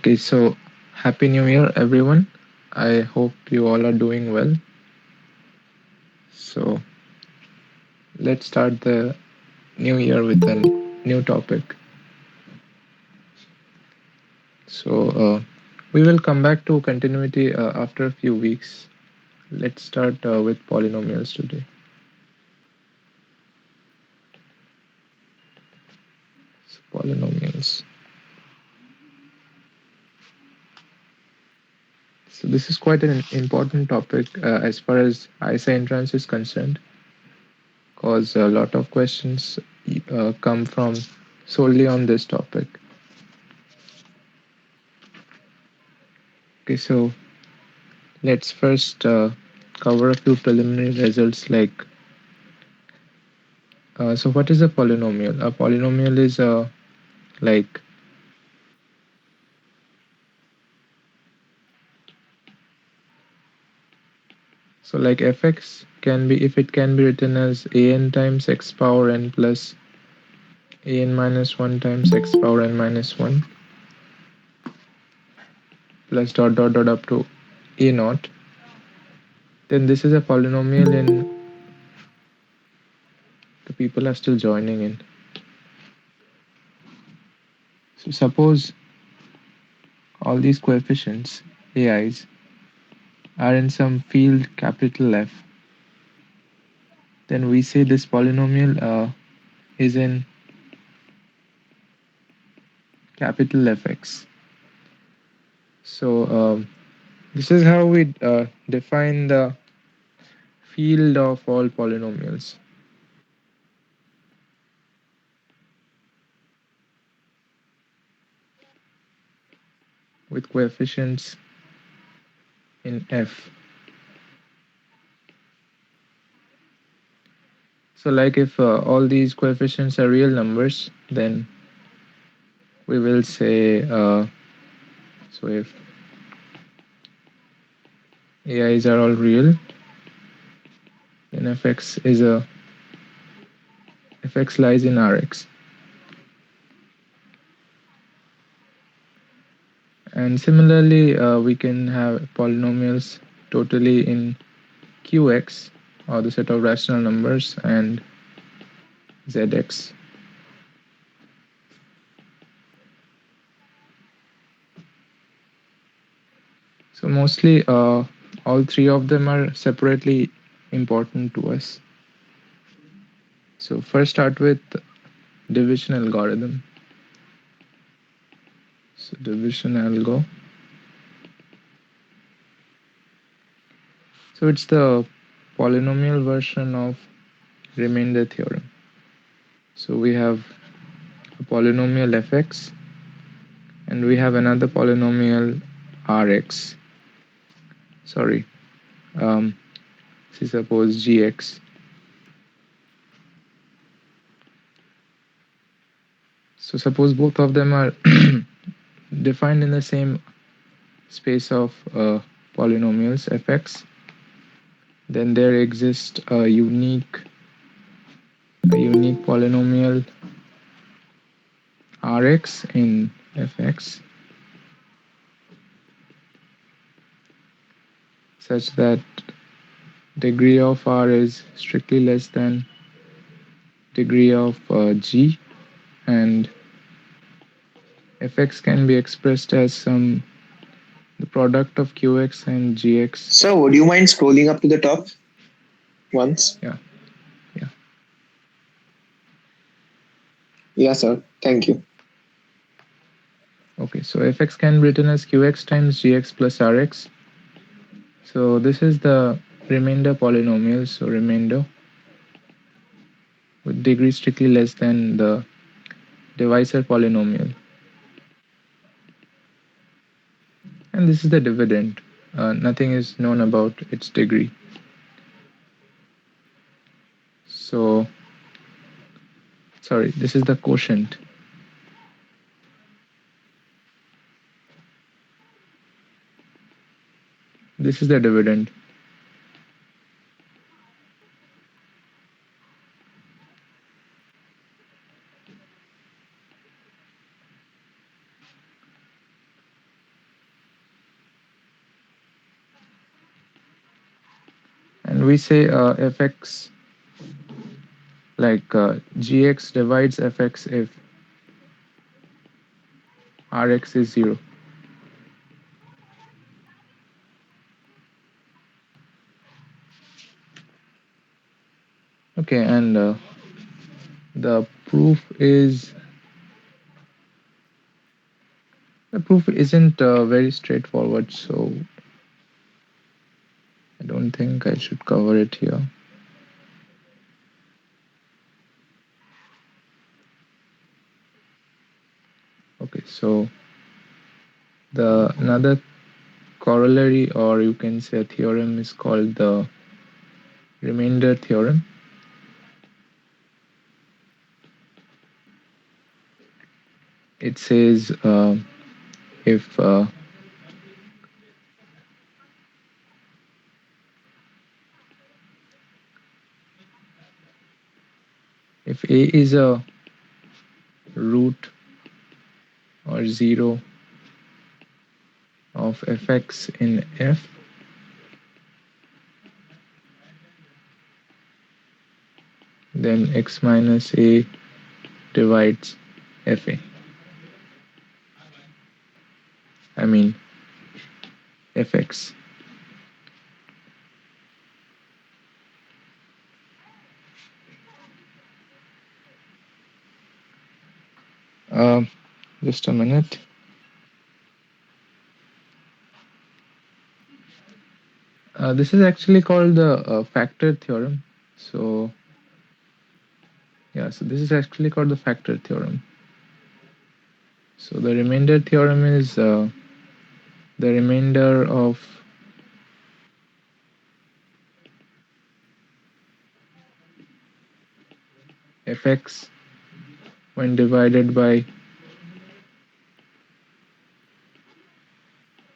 Okay, so Happy New Year, everyone. I hope you all are doing well. So, let's start the new year with a new topic. So, we will come back to continuity after a few weeks. Let's start with polynomials today. So, polynomials. So, this is quite an important topic as far as ISA entrance is concerned, because a lot of questions come from solely on this topic. Okay, so let's first cover a few preliminary results so what is a polynomial? A polynomial is like like fx can be, if it can be written as an times x power n plus an minus 1 times x power n minus 1 plus dot dot dot up to a naught, then this is a polynomial and the people are still joining in. So suppose all these coefficients ai's are in some field capital F, then we say this polynomial is in capital Fx. So this is how we define the field of all polynomials. With coefficients in F. So like if all these coefficients are real numbers, then we will say, so if ai's are all real, then fx lies in Rx. And similarly, we can have polynomials totally in Qx, or the set of rational numbers, and Zx. So mostly all three of them are separately important to us. So first start with division algorithm. So division algo. So it's the polynomial version of remainder theorem. So we have a polynomial fx and we have another polynomial rx. Sorry, suppose gx. So suppose both of them are defined in the same space of polynomials fx, then there exists a unique polynomial Rx in Fx such that degree of R is strictly less than degree of G, and Fx can be expressed as the product of Qx and Gx. So, would you mind scrolling up to the top once? Yeah. Yeah, sir. Thank you. Okay, so Fx can be written as Qx times Gx plus Rx. So this is the remainder polynomial, so remainder with degree strictly less than the divisor polynomial. And this is the dividend. Nothing is known about its degree. So, sorry, this is the quotient. This is the dividend. and we say fx, like gx divides fx if rx is 0. Okay, and the proof is the proof isn't very straightforward, so I don't think I should cover it here. Okay, so the another corollary, or you can say a theorem, is called the remainder theorem. It says if if a is a root or 0 of fx in f, then x minus a divides fa. I mean fx. Just a minute. This is actually called the factor theorem. So yeah, so this is actually called the factor theorem. So the remainder theorem is the remainder of fx when divided by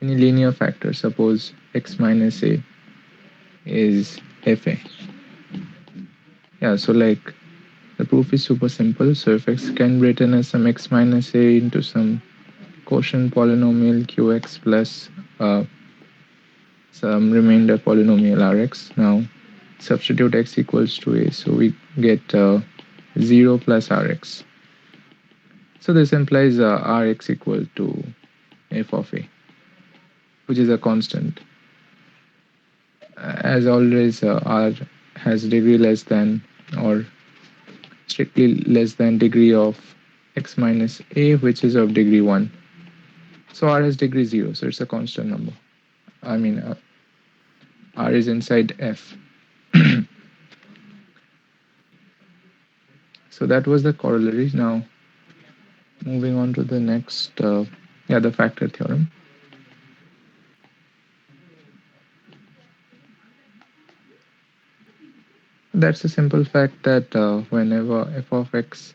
any linear factor. Suppose x minus a is fa. Yeah, so like the proof is super simple. So if x can be written as some x minus a into some quotient polynomial qx plus some remainder polynomial rx. Now substitute x equals to a, so we get 0 plus rx. So this implies rx equal to f of a, which is a constant. As always, r has degree less than or strictly less than degree of x minus a, which is of degree 1. So r has degree 0, so it's a constant number. I mean, r is inside f. So that was the corollary. Now, moving on to the next, the factor theorem. That's a simple fact that whenever f of x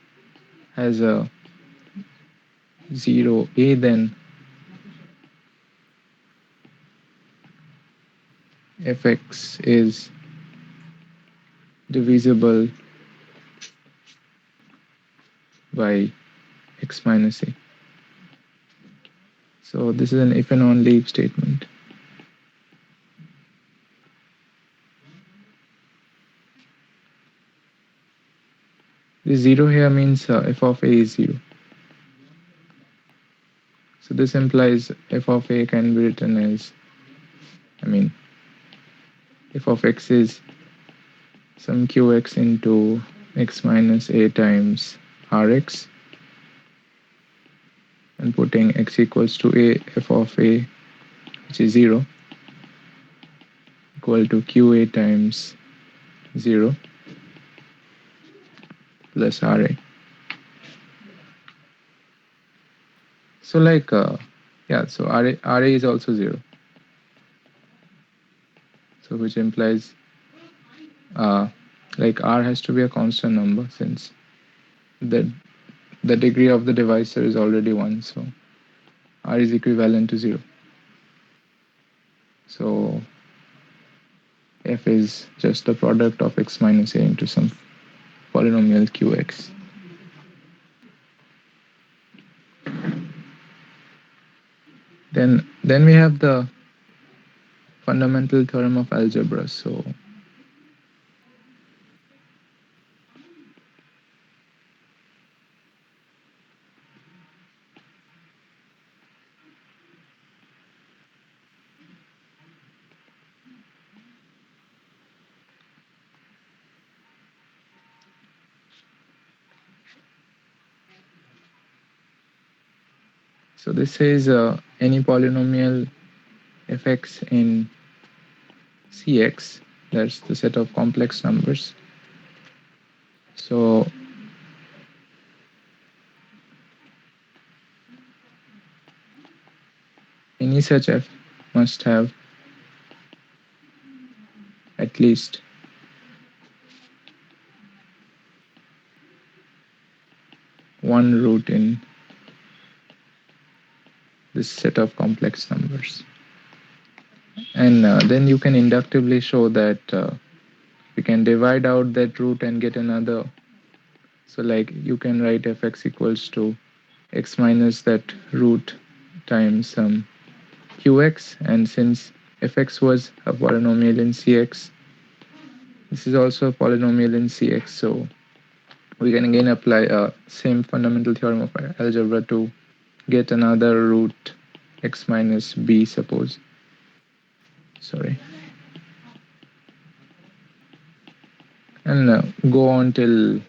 has a 0 a, then fx is divisible by x minus a. So this is an if and only if statement. The 0 here means f of a is 0. So this implies f of a can be written as, f of x is some qx into x minus a times rx, and putting x equals to a, f of a, which is 0, equal to qa times 0 plus ra. So like, so ra is also 0. So which implies like r has to be a constant number, since the degree of the divisor is already 1. So r is equivalent to 0. So f is just the product of x minus a into some polynomial qx. Then we have the fundamental theorem of algebra. So So this says any polynomial fx in Cx, that's the set of complex numbers. So any such f must have at least one root in this set of complex numbers. And then you can inductively show that we can divide out that root and get another. So like you can write fx equals to x minus that root times some qx, and since fx was a polynomial in Cx, this is also a polynomial in Cx, so we can again apply a same fundamental theorem of algebra to get another root x minus b, suppose. Sorry. And go on till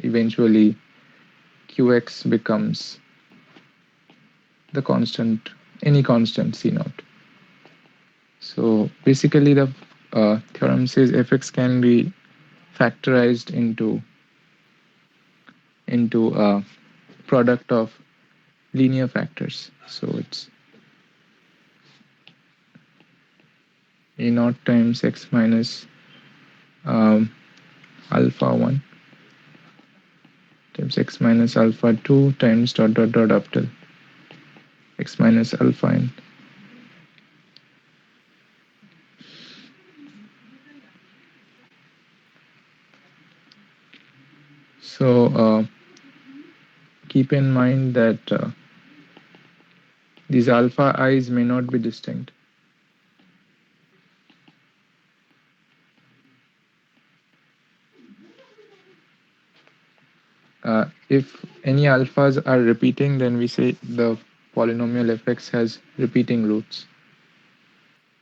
eventually qx becomes the constant, any constant c naught. So basically the theorem says fx can be factorized into a product of linear factors. So it's a naught times x minus alpha 1 times x minus alpha 2 times dot dot dot up till x minus alpha n. So keep in mind that these alpha i's may not be distinct. If any alphas are repeating, then we say the polynomial fx has repeating roots.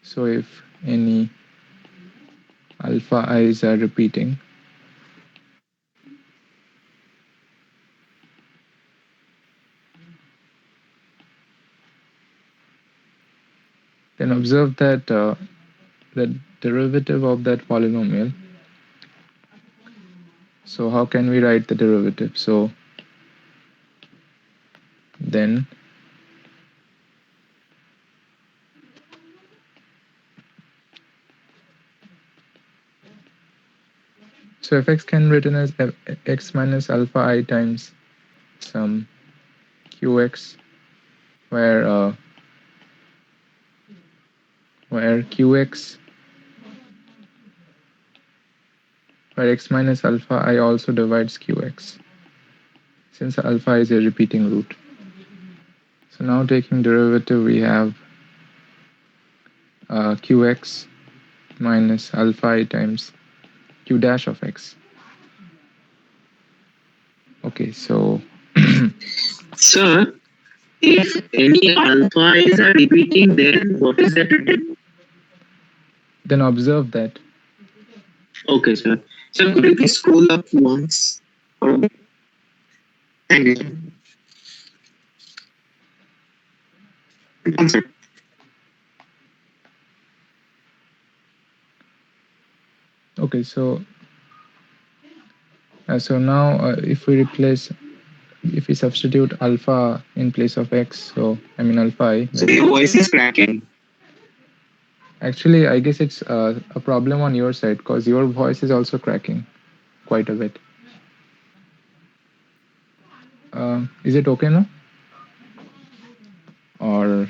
So if any alpha i's are repeating, then observe that the derivative of that polynomial. So how can we write the derivative? So then so fx can be written as x minus alpha I times some qx, where qx, where x minus alpha I also divides qx, since alpha is a repeating root. So now taking derivative, we have qx minus alpha I times q dash of x. Okay, so Sir, if any alpha is a repeating, then what is that written? then observe that. Okay, sir. Sir, could you please scroll up once? For a bit? Thank you, sir. Done, sir. Okay, so now if we substitute alpha in place of x, so I mean alpha I. So your voice is cracking. Actually, I guess it's a problem on your side, because your voice is also cracking quite a bit. Is it okay now? Or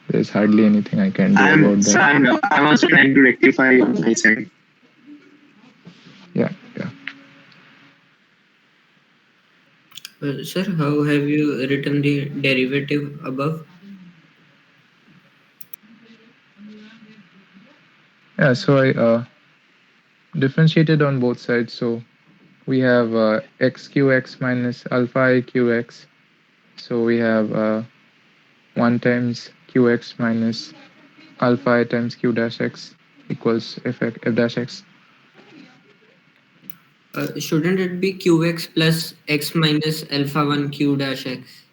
there's hardly anything I can do about Sir, that? I'm also trying to rectify on my side. Yeah, yeah. Sir, how have you written the derivative above? Yeah, so I differentiated on both sides. So we have xqx minus alpha I qx. So we have 1 times qx minus alpha I times q dash x equals f dash x. Shouldn't it be qx plus x minus alpha 1 q dash x?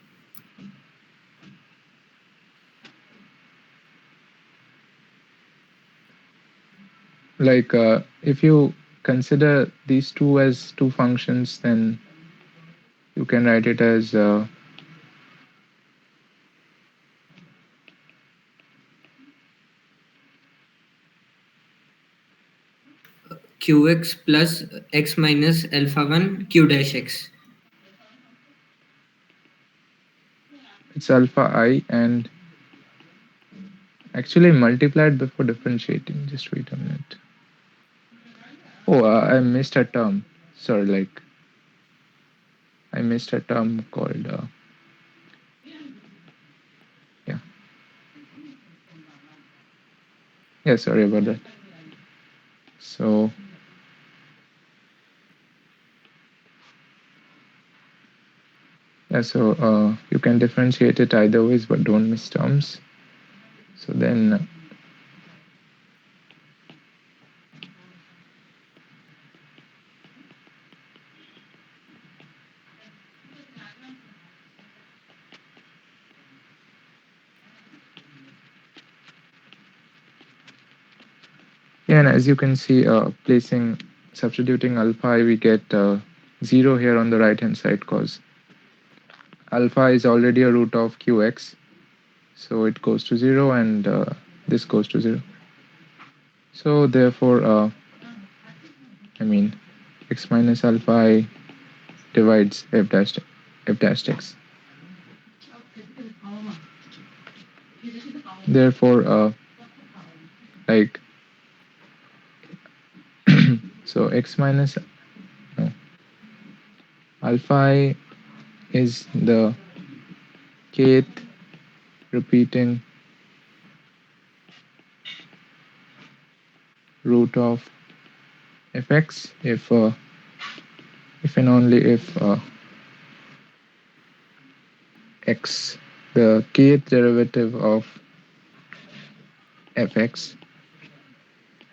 like if you consider these two as two functions, then you can write it as qx plus x minus alpha 1 q dash x. it's alpha I and actually multiplied before differentiating. Just wait a minute. Oh, I missed a term. Sorry, like I missed a term called yeah. Yeah, sorry about that. So yeah, so you can differentiate it either ways, but don't miss terms. So then yeah, and as you can see, substituting alpha I, we get 0 here on the right hand side because alpha is already a root of qx. So it goes to 0 and this goes to 0. So therefore, I mean, x minus alpha I divides f dash x. Therefore, like, so x minus no, alpha I is the kth repeating root of fx if and only if x, the kth derivative of fx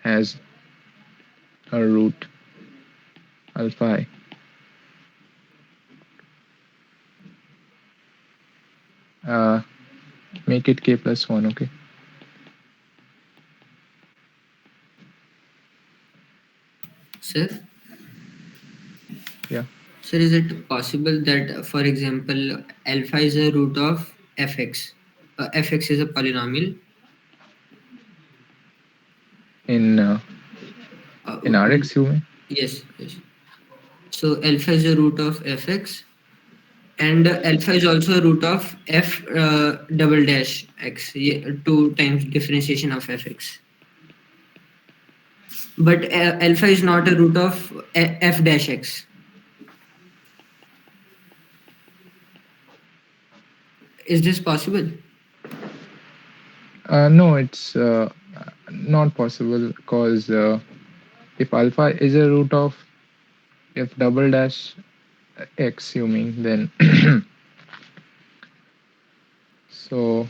has a root alpha I. Make it k plus 1, okay? Sir, Yeah. sir, is it possible that, for example, alpha is a root of fx? Fx is a polynomial. In Uh, in Rx, you mean? yes, yes. So alpha is a root of fx, and alpha is also a root of f double dash x, two times differentiation of fx. But alpha is not a root of f dash x. Is this possible? No, it's not possible because if alpha is a root of f double dash x, you mean, then so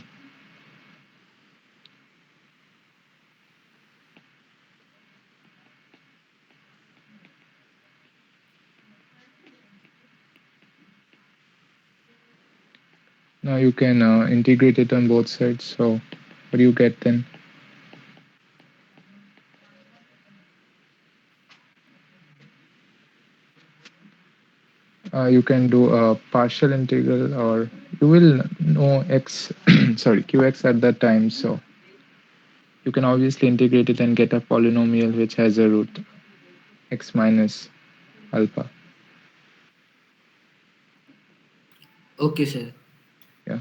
now you can integrate it on both sides. So what do you get then? You can do a partial integral, or you will know x, sorry, qx at that time. So you can obviously integrate it and get a polynomial which has a root x minus alpha. Okay, sir. Yeah,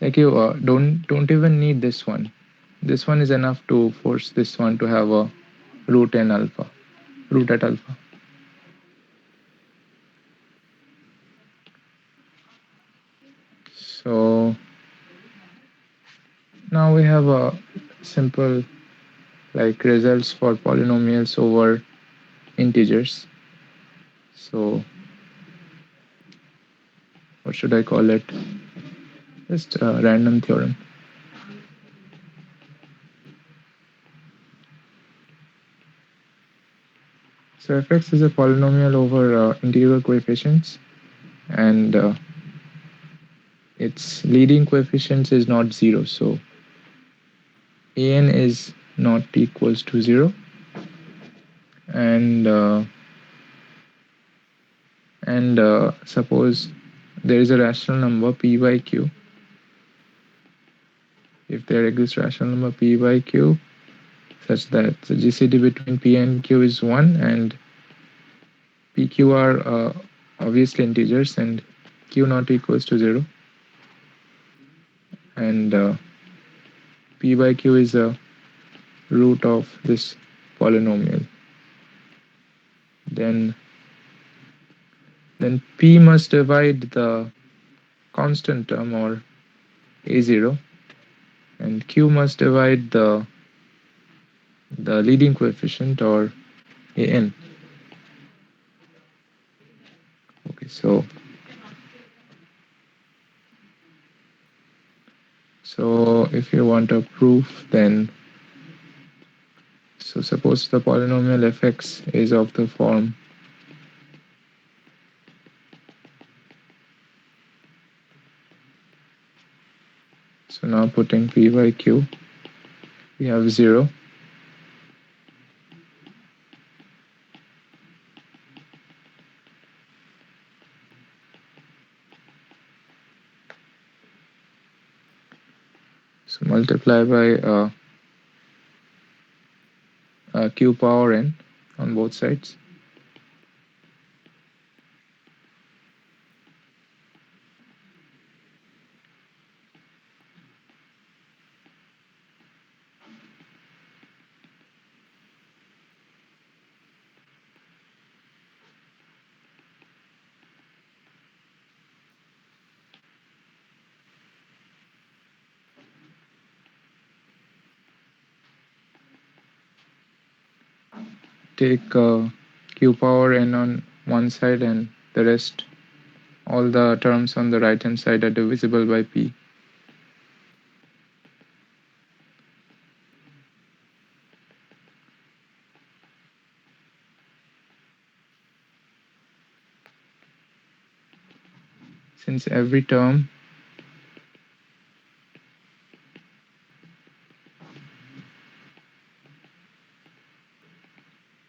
like you don't even need this one. This one is enough to force this one to have a root in alpha, root at alpha. So now we have a simple like results for polynomials over integers. So what should I call it? Just a random theorem. So fx is a polynomial over integral coefficients, and its leading coefficients is not 0. So an is not equals to 0, and suppose there is a rational number p by q. If there exists rational number p by q such that the GCD between p and q is 1, and pq are obviously integers and q not equals to 0, and p by q is a root of this polynomial, then p must divide the constant term or a0, and q must divide the leading coefficient or an. Okay, so if you want a proof, then so suppose the polynomial fx is of the form so now putting p by q, we have 0, so multiply by q power n on both sides. Take q power n on one side, and the rest, all the terms on the right hand side, are divisible by p. Since every term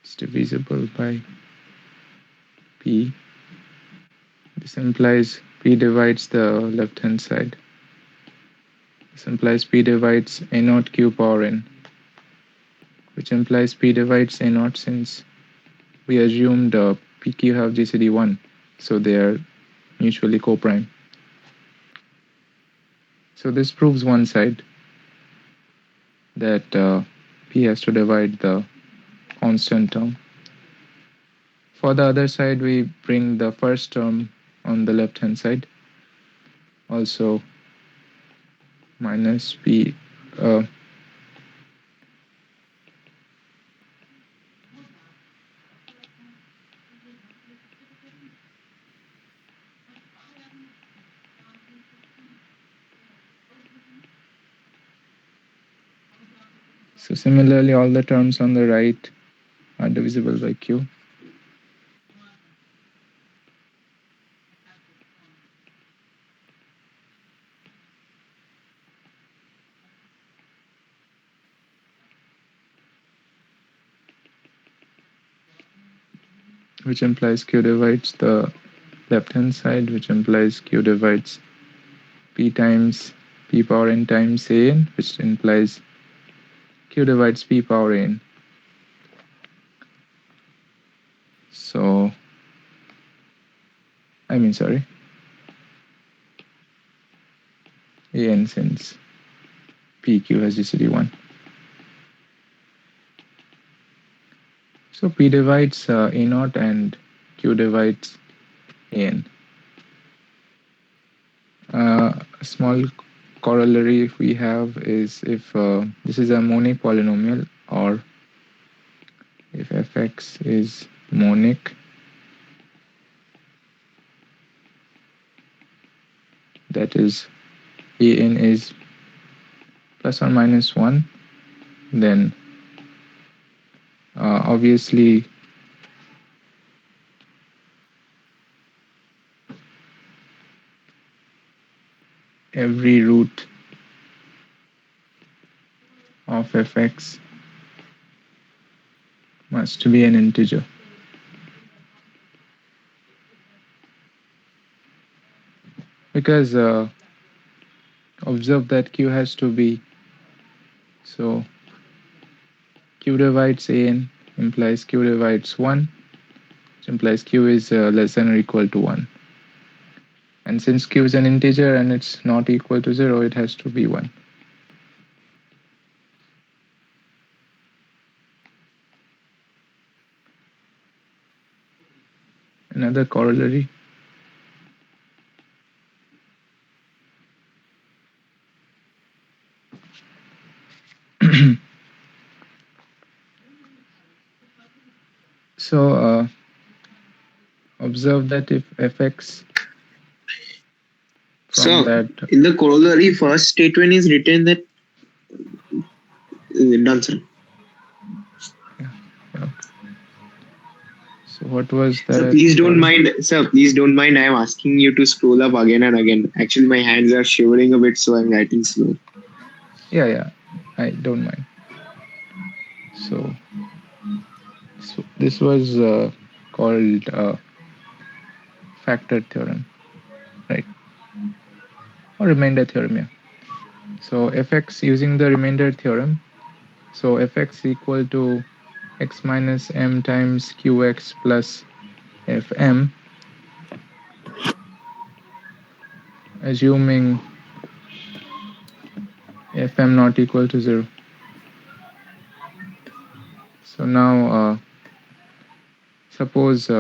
is divisible by p, this implies p divides the left hand side. This implies p divides a naught q power n, which implies p divides a naught, since we assumed pq have GCD 1, so they are mutually coprime. So this proves one side, that p has to divide the constant term. For the other side, we bring the first term on the left hand side, also minus p. So similarly, all the terms on the right are divisible by q. Which implies q divides the left hand side, which implies q divides p times p power n times an, which implies q divides p power n. So, sorry, an, since pq has GCD 1. So p divides a naught and q divides an. A small corollary we have is if this is a monic polynomial, or if fx is monic, that is an is plus or minus 1, then obviously every root of of fx must be an integer. Because observe that q has to be, so q divides an implies q divides 1, which implies q is less than or equal to 1. And since q is an integer and it's not equal to 0, it has to be 1. Another corollary. So observe that if fx from So, that, in the corollary, first statement is written that done, sir. yeah. So what was So that? please don't mind, sir. Please don't mind. I am asking you to scroll up again and again. Actually, my hands are shivering a bit, so I'm writing slow. Yeah, I don't mind. So this was called factor theorem, right? Or remainder theorem, yeah. So fx using the remainder theorem. So fx equal to x minus m times qx plus fm, assuming fm not equal to 0. So now suppose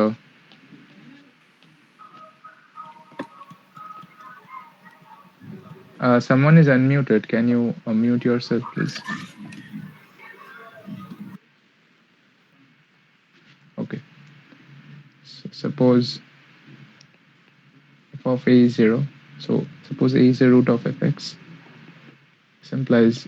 someone is unmuted. Can you mute yourself, please? Okay. So suppose f of a is 0. So suppose a is the root of fx. This implies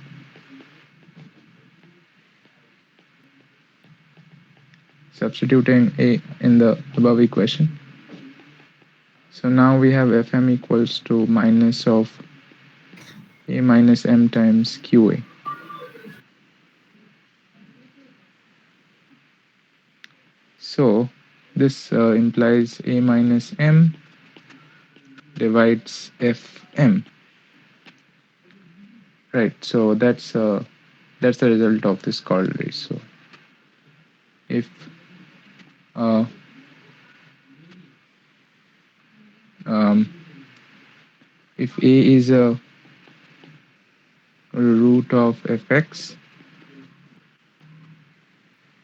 substituting a in the above equation. So now we have fm equals to minus of a minus m times qa. So this implies a minus m divides fm. Right. So that's the result of this corollary. So if uh, um, if a is a root of fx,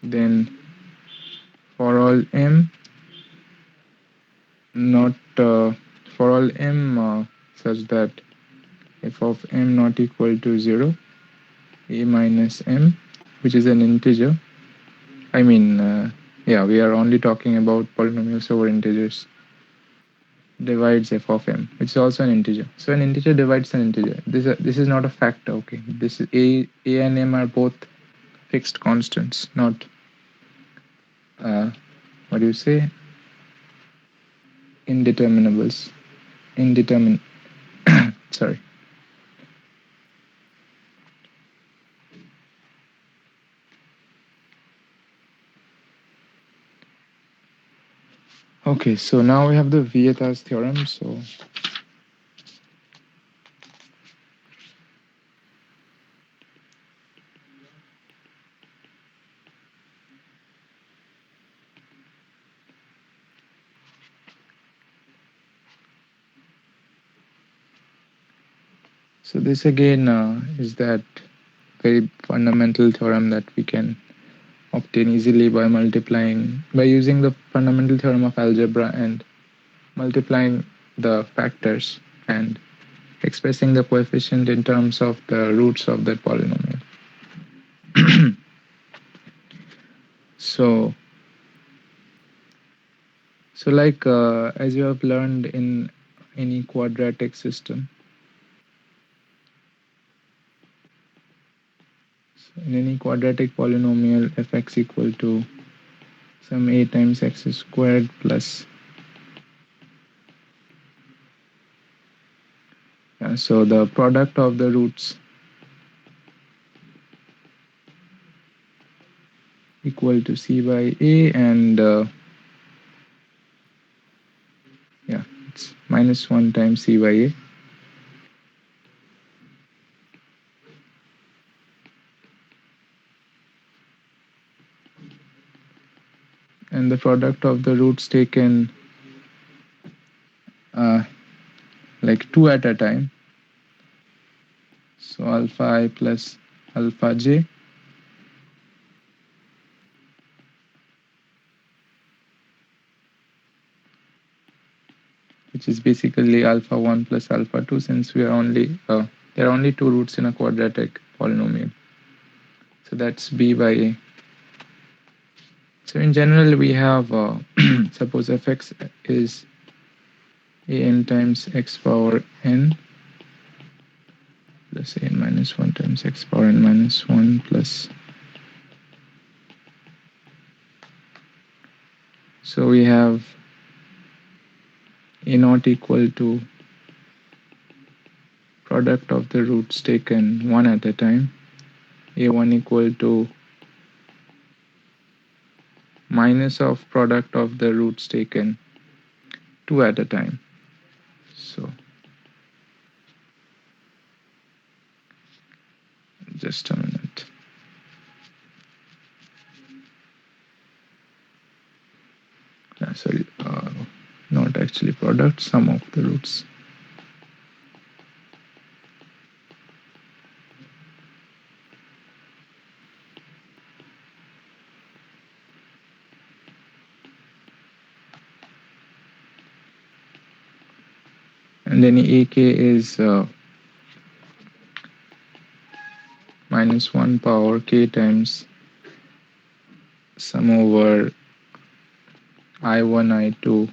then for all m not for all m such that f of m not equal to 0, a minus m, which is an integer. I mean, yeah, we are only talking about polynomials over integers. Divides f of m, which is also an integer. So an integer divides an integer. This is not a factor. Okay, this is a and m are both fixed constants, not what do you say, indeterminables. Indetermin. Sorry. Okay, so now we have the Vieta's theorem. So this again is that very fundamental theorem that we can obtain easily by using the fundamental theorem of algebra and multiplying the factors and expressing the coefficient in terms of the roots of that polynomial. So like as you have learned in any quadratic system, so in any quadratic polynomial, fx equal to some a times x squared plus, so the product of the roots equal to c by a, and yeah, it's minus 1 times c by a. And the product of the roots taken like 2 at a time. So alpha I plus alpha j, which is basically alpha 1 plus alpha 2, since we are only there are only 2 roots in a quadratic polynomial. So that's b by a. So in general, we have suppose fx is an times x power n plus a n minus 1 times x power n minus 1 plus. So we have a naught equal to product of the roots taken 1 at a time, a1 equal to minus of product of the roots taken 2 at a time. So just a minute. Sorry, not actually product, sum of the roots. And then ak is minus 1 power k times sum over I1, I2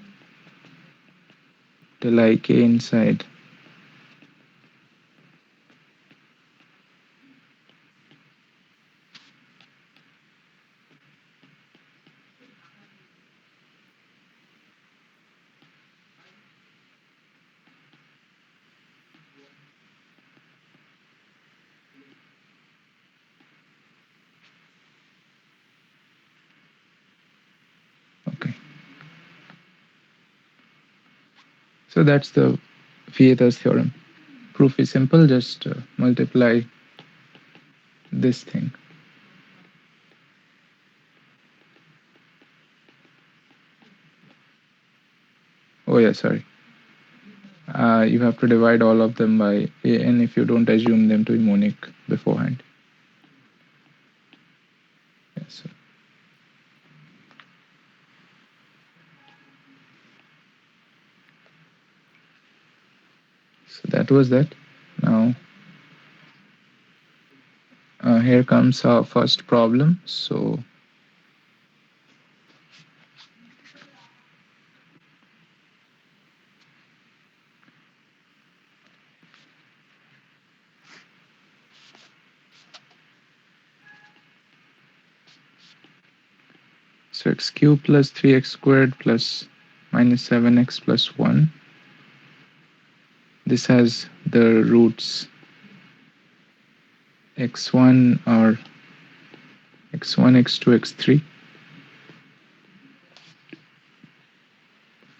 till ik inside okay. So that's the Vieta's theorem. Proof is simple, just multiply this thing. Oh yeah, sorry. You have to divide all of them by an if you don't assume them to be monic beforehand. Yeah, so that was that. Now here comes our first problem. So x cubed plus 3x squared plus minus 7x plus 1. This has the roots x1 or x1, x2, x3.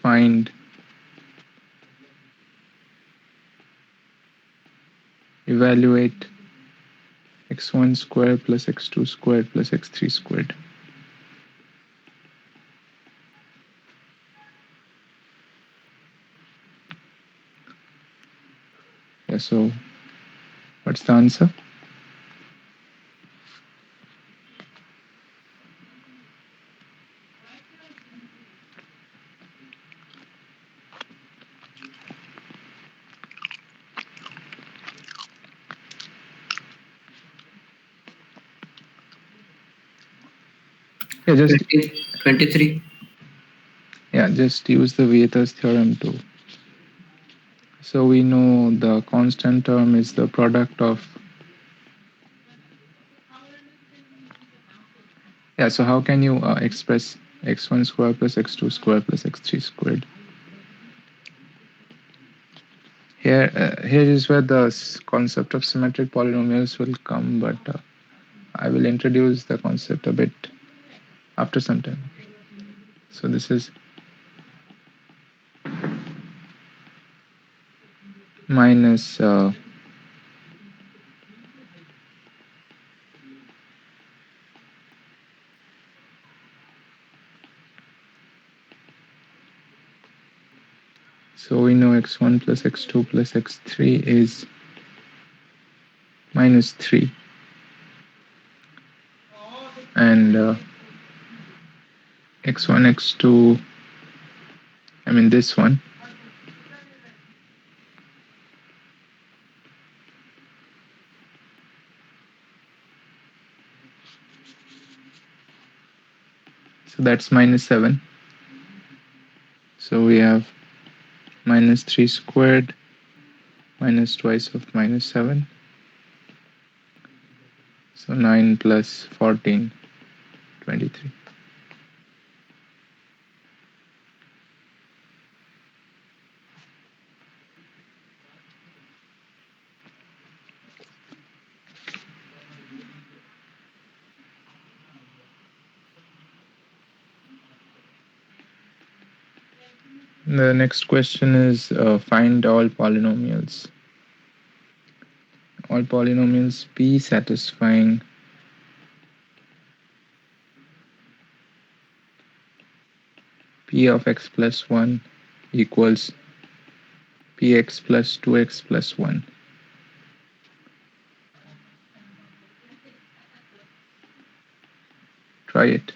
Find evaluate x1 squared plus x2 squared plus x3 squared. Yeah, so what's the answer? Yeah, just 23. Yeah, just use the Vieta's theorem too. So we know the constant term is the product of. Yeah, so how can you express x1 squared plus x2 squared plus x3 squared? Here is where the concept of symmetric polynomials will come, but I will introduce the concept a bit after some time. So this is minus so we know x1 plus x2 plus x3 is minus 3, and x1 x2, I mean this one, so that's minus 7. So we have minus 3 squared minus twice of minus 7, so 9 plus 14, 23. The next question is find all polynomials. All polynomials P satisfying P of x plus 1 equals Px plus 2x plus 1. Try it.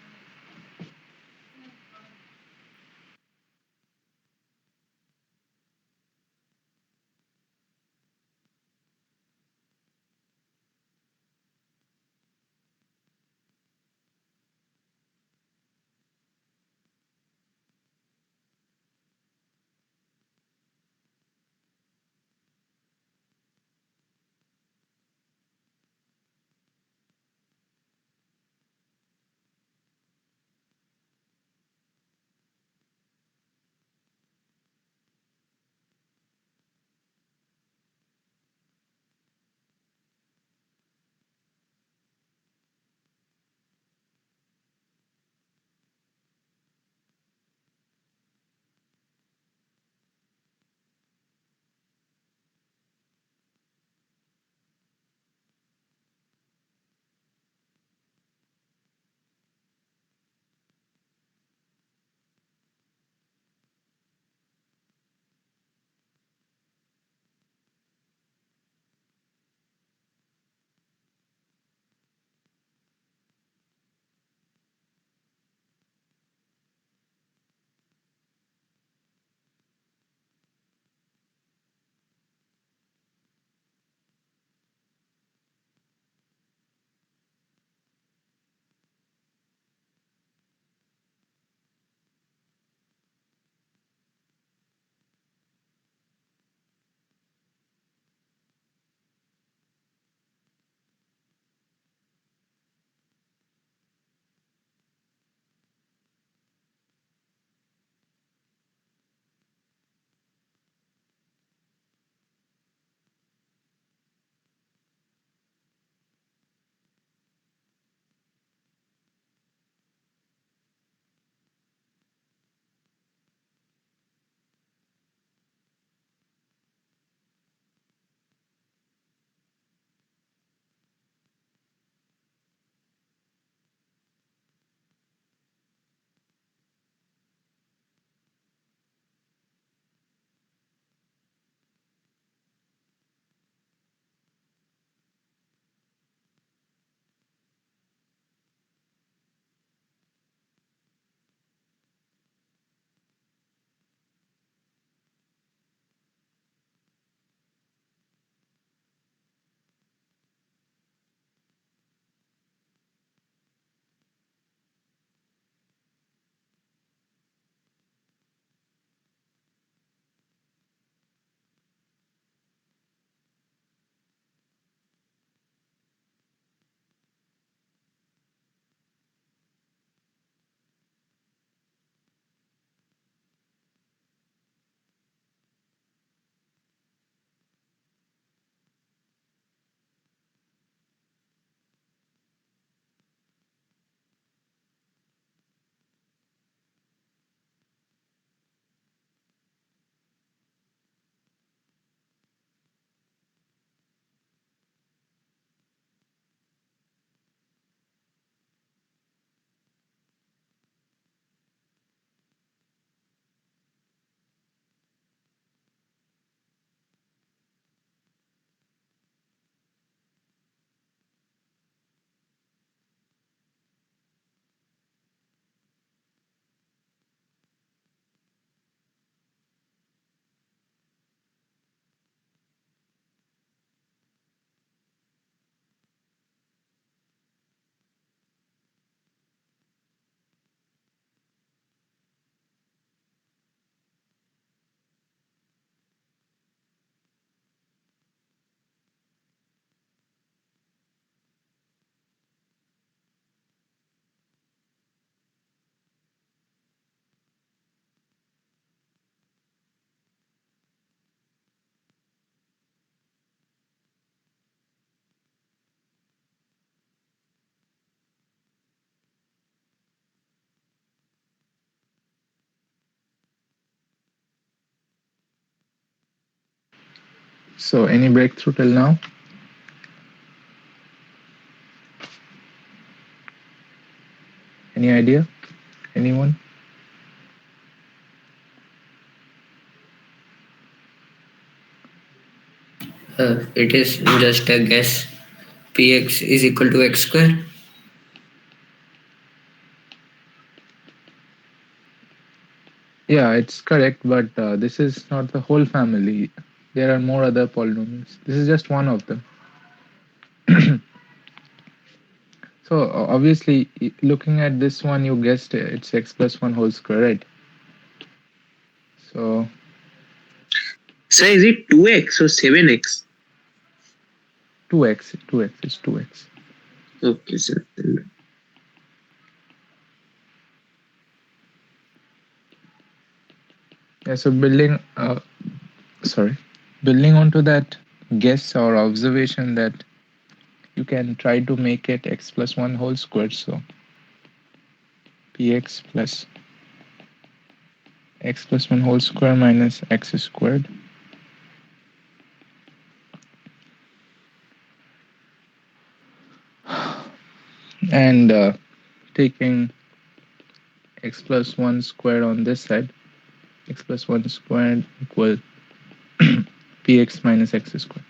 So any breakthrough till now? Any idea? Anyone? It is just a guess. Px is equal to x square. Yeah, it's correct, but this is not the whole family. There are more other polynomials. This is just one of them. So obviously, looking at this one, you guessed it, it's x plus 1 whole square, right? So Sir, is it 2x or 7x? 2x, 2x is 2x. Okay, sir. Yeah, so building onto that guess or observation that you can try to make it x plus 1 whole square. So px plus x plus 1 whole square minus x squared. And taking x plus 1 squared on this side, x plus 1 squared equal px minus x squared.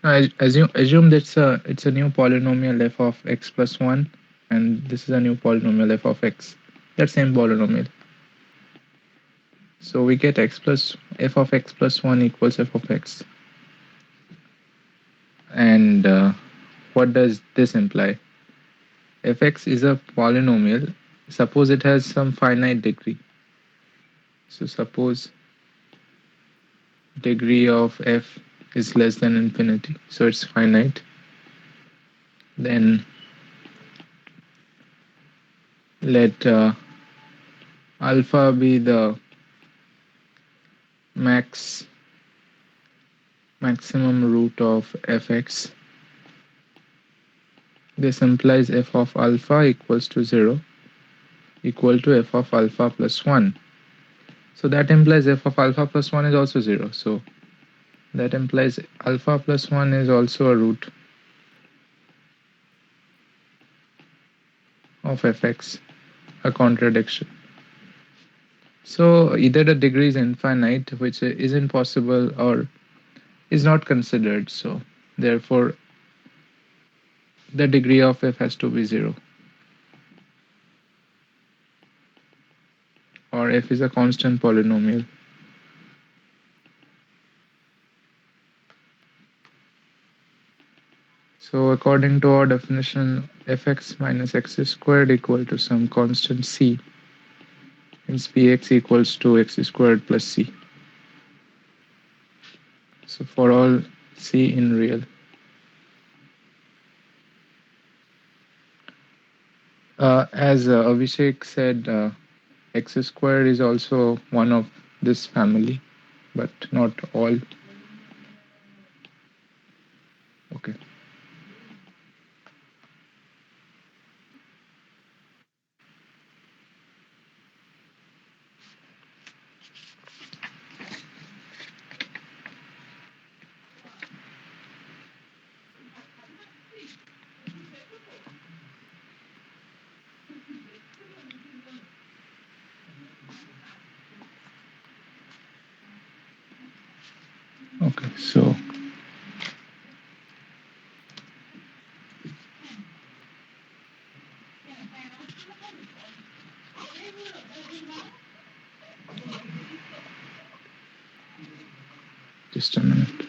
Now, I assume that's it's a new polynomial f of x plus 1, and this is a new polynomial f of x. That same polynomial. So we get f of x plus 1 equals f of x. And what does this imply? Fx is a polynomial. Suppose it has some finite degree. So suppose degree of f is less than infinity, so it's finite. Then let alpha be the maximum root of fx. This implies f of alpha equals to 0 equal to f of alpha plus 1. So that implies f of alpha plus 1 is also 0. So that implies alpha plus 1 is also a root of fx, a contradiction. So either the degree is infinite, which isn't possible, or is not considered. So therefore, the degree of f has to be 0. Or f is a constant polynomial. So according to our definition, fx minus x squared equal to some constant c, hence px equals to x squared plus c. So for all c in real. As Abhishek said, x squared is also one of this family, but not all. Okay. Okay, so just a minute.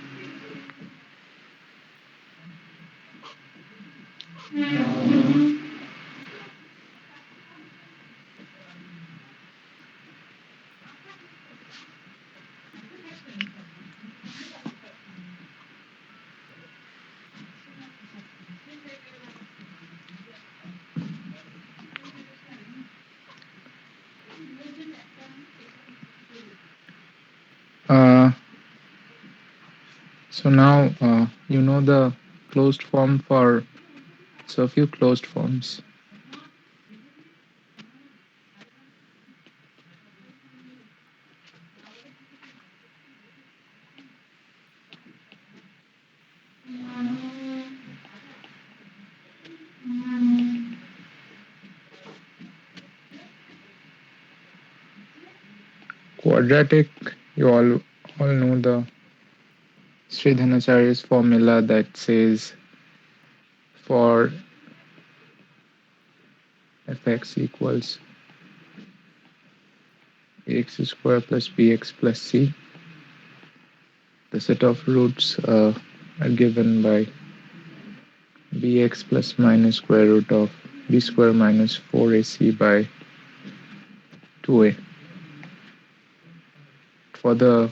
Uh, so now you know the closed form for, so a few closed forms. quadratic, you all know the Sridhanacharya's formula that says for fx equals ax square plus bx plus c. The set of roots are given by bx plus minus square root of b square minus 4ac by 2a. For the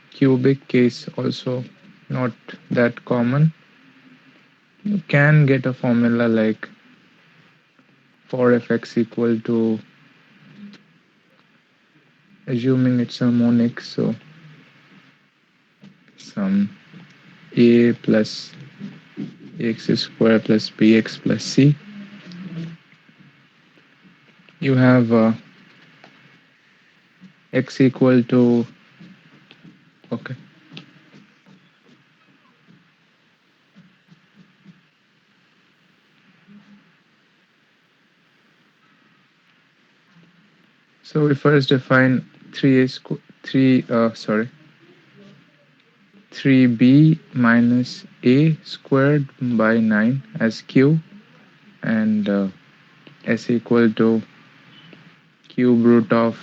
cubic case, also not that common. You can get a formula like for fx equal to, assuming it's harmonic, so some a plus ax square plus bx plus c. You have x equal to, okay, so we first define 3b minus a squared by 9 as q, and s equal to cube root of,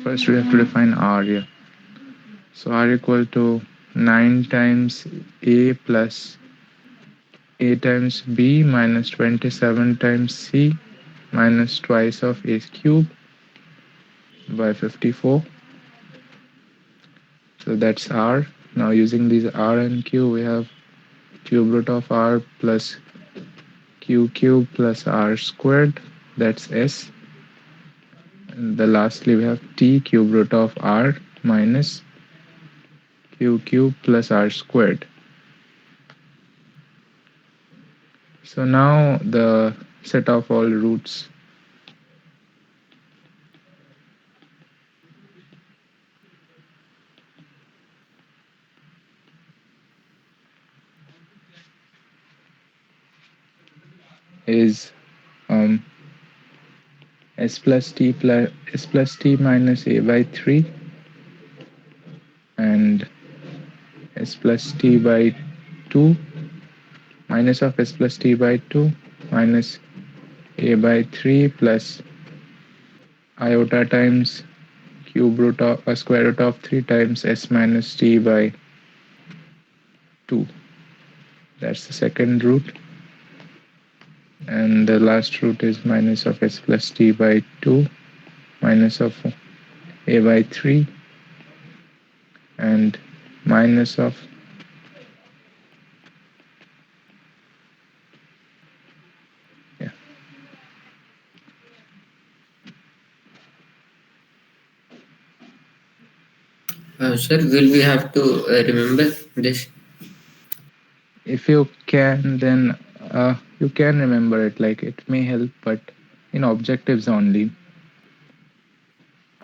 first we have to define r here. So r equal to 9 times a plus a times b minus 27 times c minus twice of a cube by 54. So that's r. Now using these r and q, we have cube root of r plus q cube plus r squared, that's s. And the lastly we have t cube root of r minus q cube plus r squared. So now the set of all roots is s plus t minus a by 3 and s plus t by 2 minus of s plus t by 2 minus a by 3 plus iota times cube root of square root of 3 times s minus t by 2. That's the second root. And the last root is minus of s plus t by 2 minus of a by 3 and minus of Sir, will we have to remember this? if you can, then you can remember it, like it may help, but in objectives only.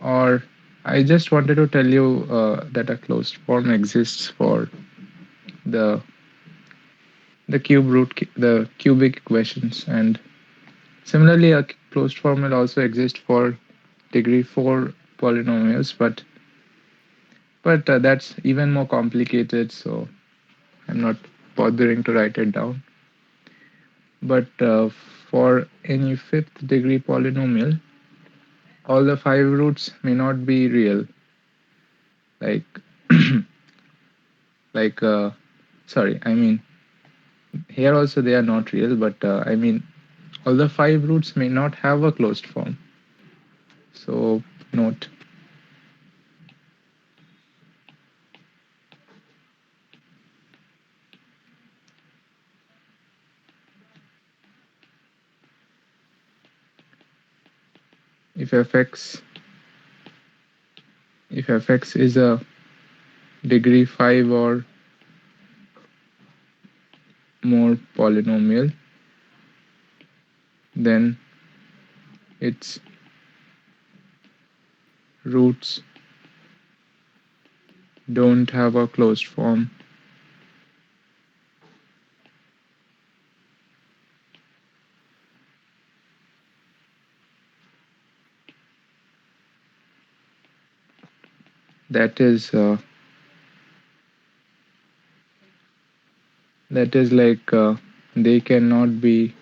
Or I just wanted to tell you that a closed form exists for the the cubic equations, and similarly a closed form will also exist for degree 4 polynomials, but that's even more complicated, so I'm not bothering to write it down. But for any fifth degree polynomial, all the 5 roots may not be real, like like sorry, I mean here also they are not real, but I mean all the 5 roots may not have a closed form. So note. If fx is a degree 5 or more polynomial, then its roots don't have a closed form. that is like they cannot be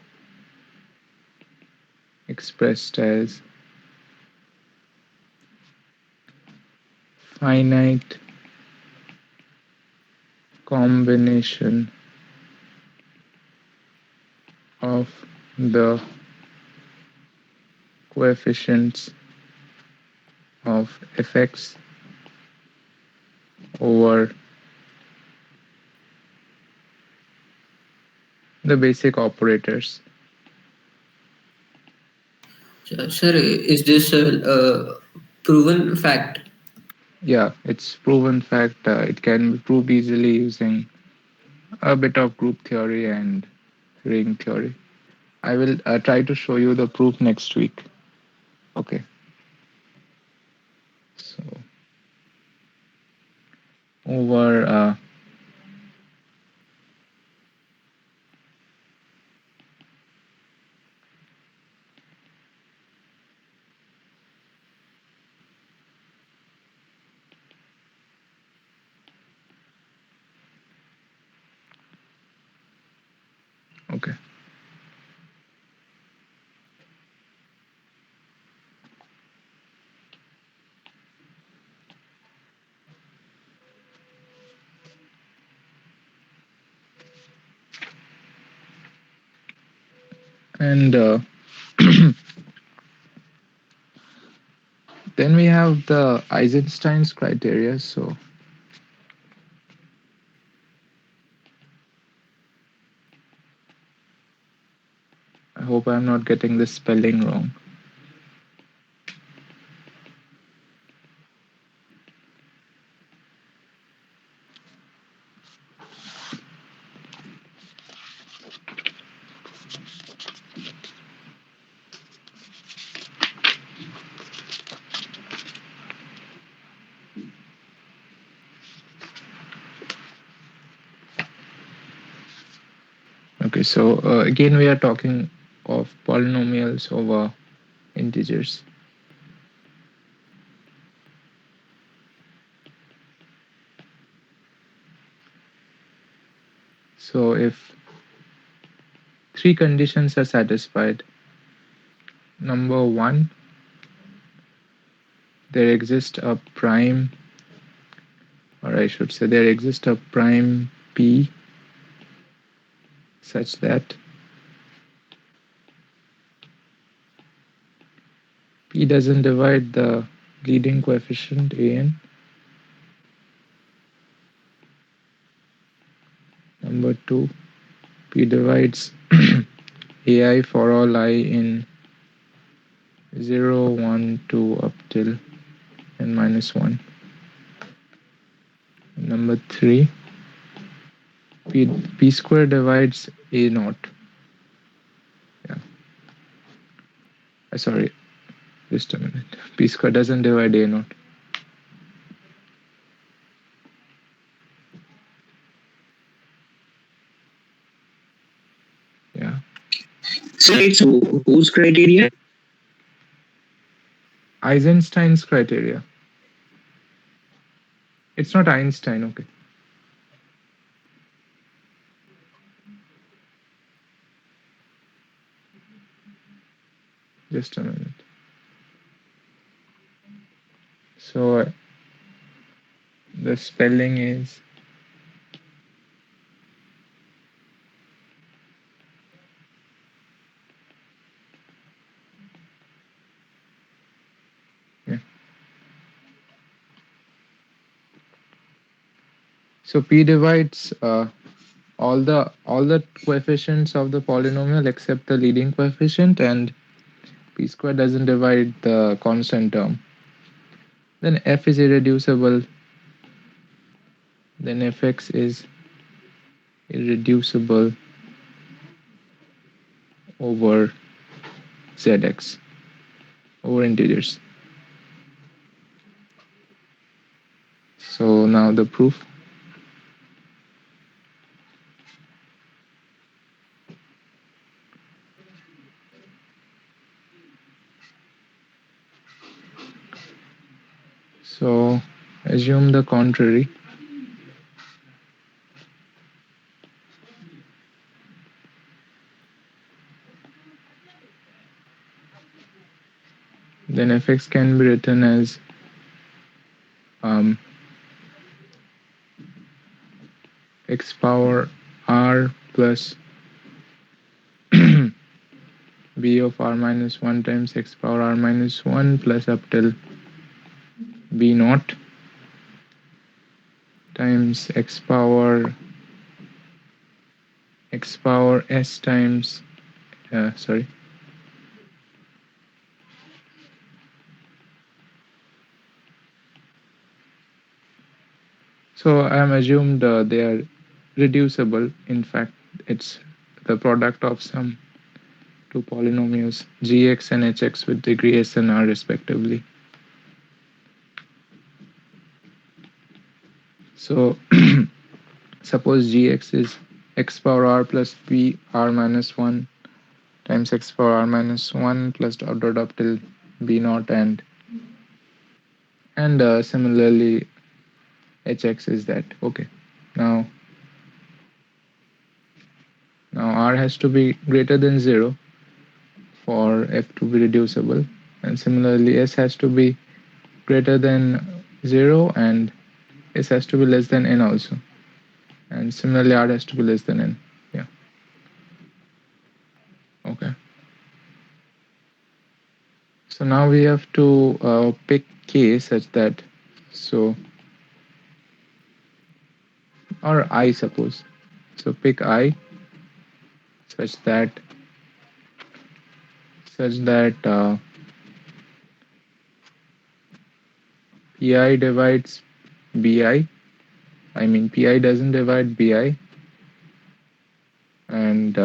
expressed as finite combination of the coefficients of fx over the basic operators. Sir, is this a proven fact? Yeah, it's proven fact. It can be proved easily using a bit of group theory and ring theory. I will try to show you the proof next week. Okay. So over okay. And then we have the Eisenstein's criteria. So I hope I'm not getting the spelling wrong. Okay, so again we are talking of polynomials over integers. So if three conditions are satisfied, number one, there exists a prime, or I should say there exists a prime p such that p doesn't divide the leading coefficient an. Number two, p divides ai for all I in 0, 1, 2 up till n minus 1. Number three, p square divides a naught. Yeah. Sorry, just a minute. P square doesn't divide a naught. Yeah. So it's whose criteria? Eisenstein's criteria. It's not Einstein, okay. Just a minute. So the spelling is yeah. So p divides all the coefficients of the polynomial except the leading coefficient, and p square doesn't divide the constant term. Then f is irreducible. Then fx is irreducible over zx, over integers. So now the proof. So assume the contrary, then fx can be written as x power r plus b of r minus 1 times x power r minus 1 plus up till b naught times x power s times sorry. So I am assumed they are reducible. In fact, it's the product of some two polynomials gx and hx with degree s and r respectively. So suppose gx is x power r plus b r minus 1 times x power r minus 1 plus dot dot up till b naught, and similarly hx is that. Okay, now r has to be greater than 0 for f to be reducible, and similarly s has to be greater than 0 and s has to be less than n also, and similarly r has to be less than n. Yeah, okay. So now we have to pick k such that, so, or I suppose, so pick I such that pi divides bi. I mean pi doesn't divide bi, and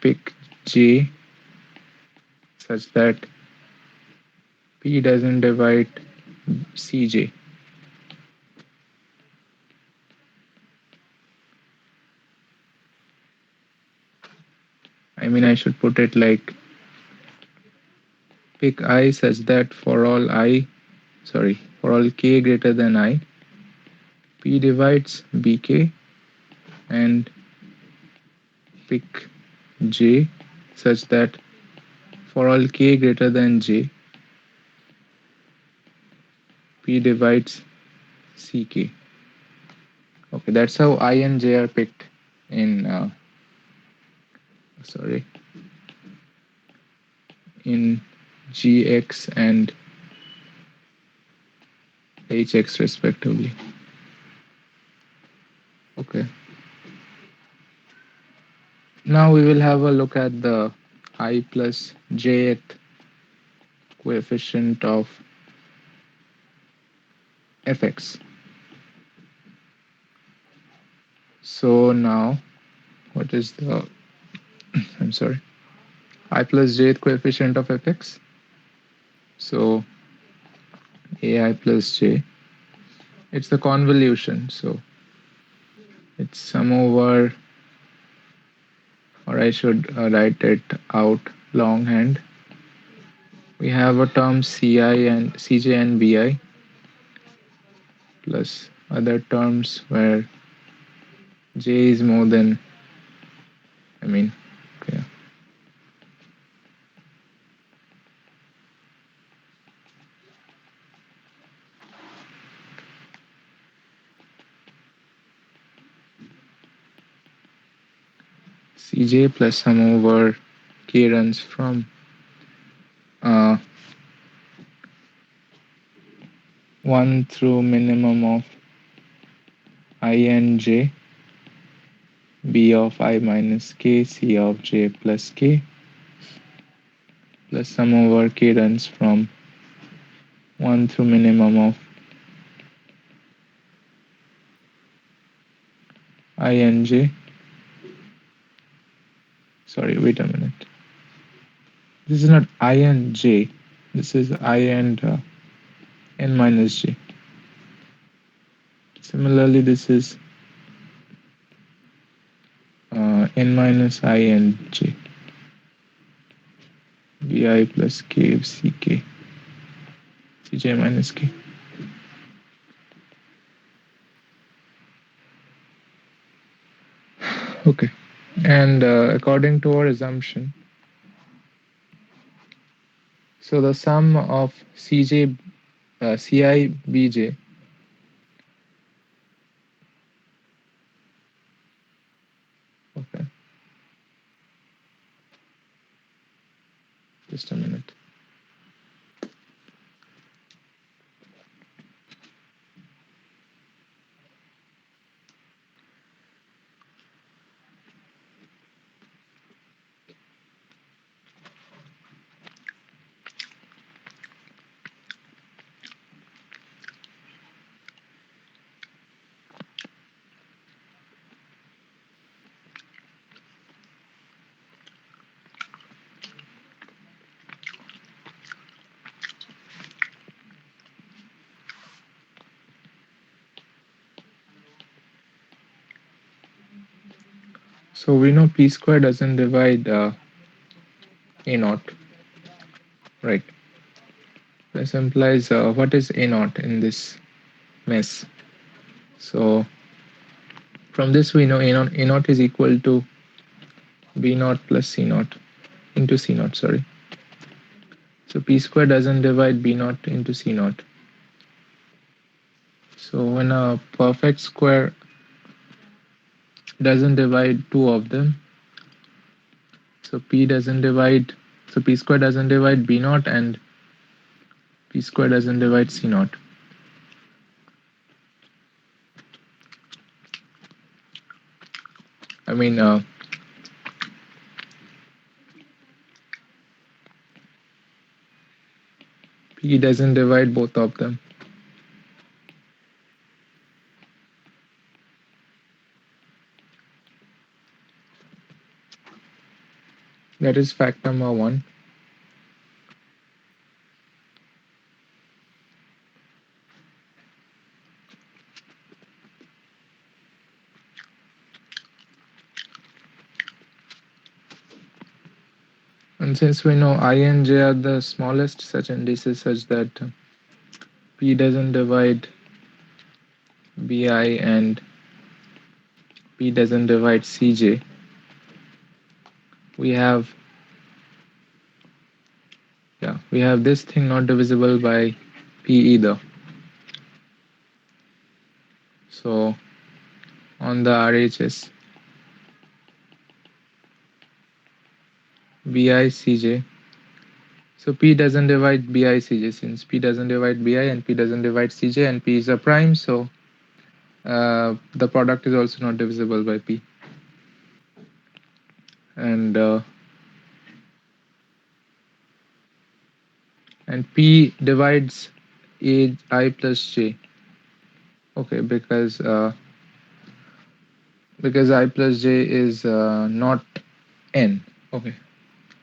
pick j such that p doesn't divide cj. I mean, I should put it like pick I such that for all k greater than I, p divides bk, and pick j such that for all k greater than j, p divides ck. Okay, that's how I and j are picked in in gx and hx respectively. Okay. Now we will have a look at the I plus jth coefficient of fx. So now, what is the, I'm sorry, I plus jth coefficient of fx? So ai plus j, it's the convolution, so it's sum over, or I should write it out longhand. We have a term ci and cj and bi plus other terms where j is more than, I mean, okay. Cj plus sum over k runs from 1 through minimum of I and j, b of I minus k, c of j plus k, plus sum over k runs from 1 through minimum of I and j. Sorry, wait a minute. This is not I and j. This is I and n minus j. Similarly, this is n minus I and j, bi plus k of ck, cj minus k. Okay, and according to our assumption, so the sum of cj, ci bj, okay, just a minute. So we know p square doesn't divide a naught, right? This implies what is a naught in this mess. So from this we know a naught is equal to b naught plus c naught into c naught, sorry. So p square doesn't divide b naught into c naught. So when a perfect square doesn't divide two of them, so p doesn't divide, so p square doesn't divide b naught and p square doesn't divide c naught. I mean, p doesn't divide both of them. That is fact number one. And since we know I and j are the smallest such indices such that p doesn't divide bi and p doesn't divide cj, we have this thing not divisible by p either. So on the RHS, bi cj, so p doesn't divide bi cj, since p doesn't divide bi and p doesn't divide cj and p is a prime, so the product is also not divisible by p. And p divides I plus j, okay, because I plus j is not n, okay.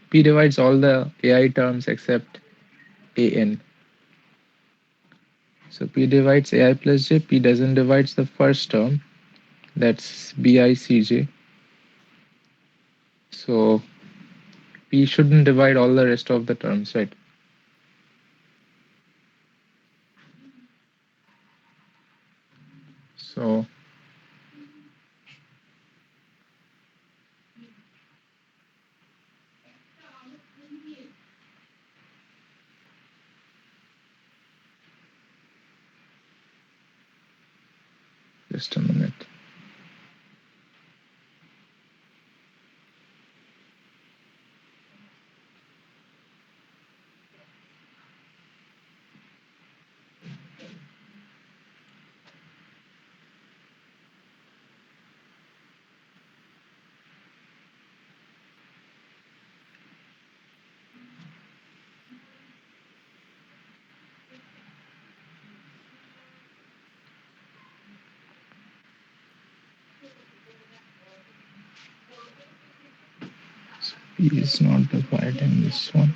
P divides all the ai terms except an. So p divides ai plus j, p doesn't divides the first term, that's bicj. So p shouldn't divide all the rest of the terms, right? So just a minute. P is not dividing this one.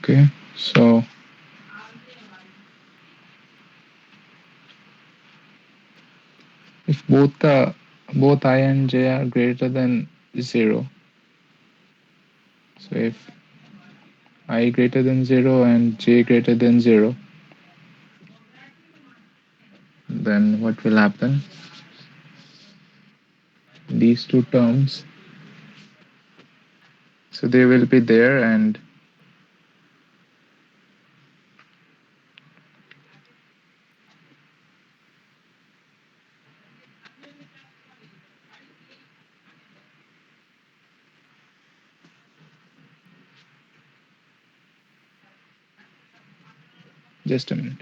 Okay, so if both I and j are greater than 0, so if I greater than 0 and j greater than 0, then what will happen? These two terms, so they will be there, and just a minute.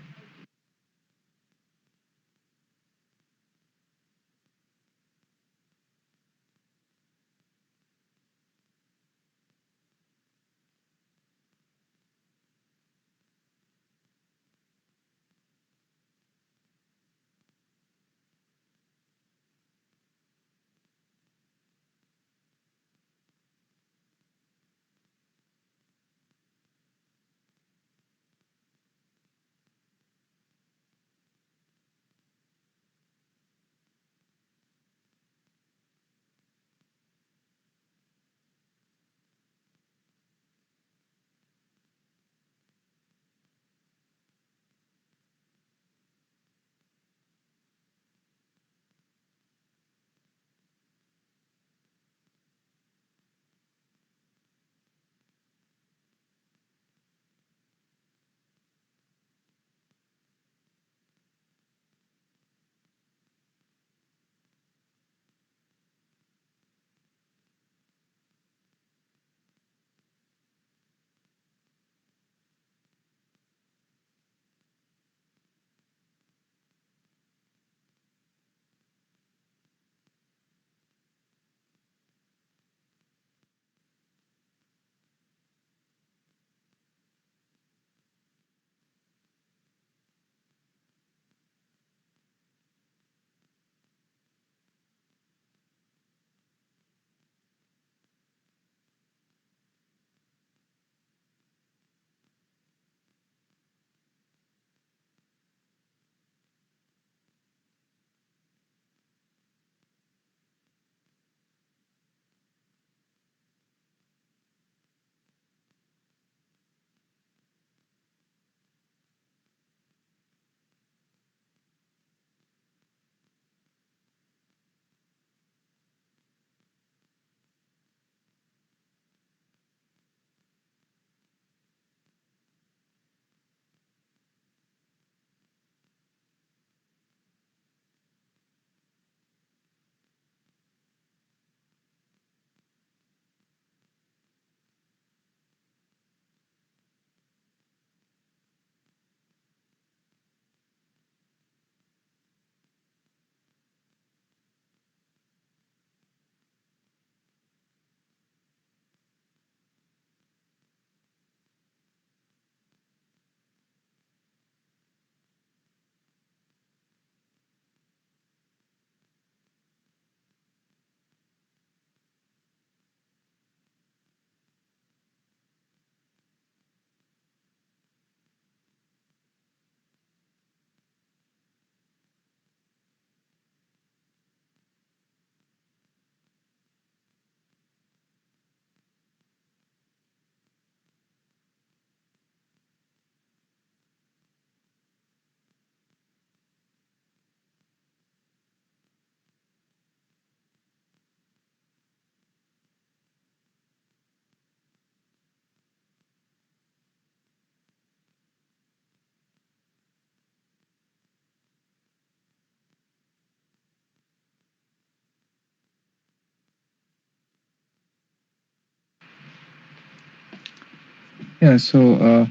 Yeah, so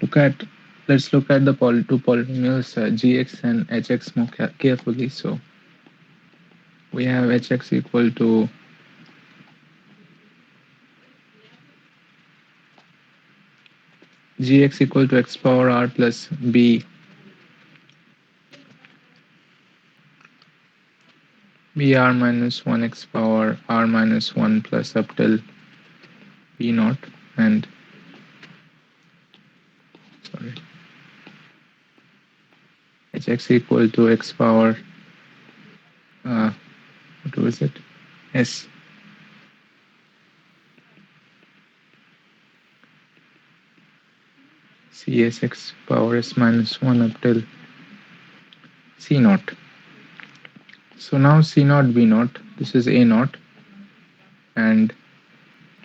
look at let's look at the two polynomials gx and hx more carefully. So we have hx equal to gx equal to x power r plus b br minus 1 x power r minus 1 plus up till b naught, and that's x equal to x power, what was it, s. X power s minus 1 up till c naught. So now c naught b naught, this is a naught, and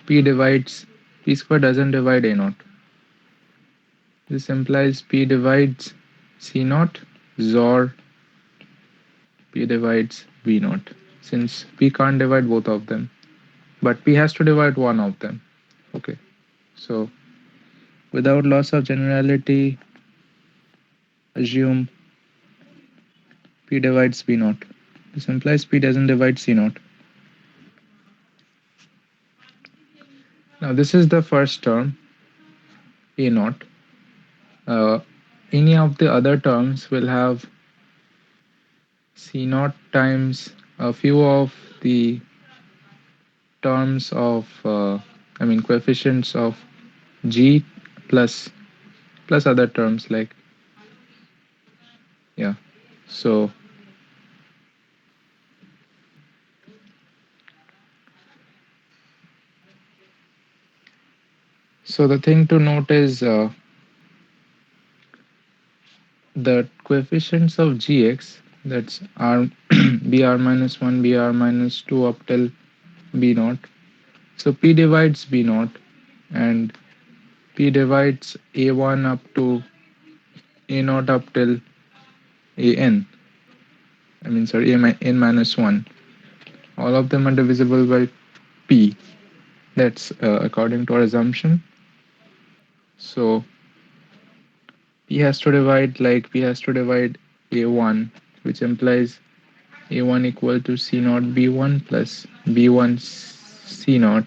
p square doesn't divide a naught. This implies p divides c naught, XOR p divides b naught, since p can't divide both of them, but p has to divide one of them. Okay, so without loss of generality, assume p divides b naught. This implies p doesn't divide c naught. Now this is the first term, a naught. Any of the other terms will have c naught times a few of the terms of coefficients of g plus other terms, like, yeah. So the thing to note is the coefficients of gx, that's r br minus 1, br minus 2 up till b naught. So p divides b naught, and p divides a1 up to a naught up till an. N minus 1. All of them are divisible by p. That's according to our assumption. So p has to divide a1, which implies a1 equal to c naught b1 plus b1 c naught.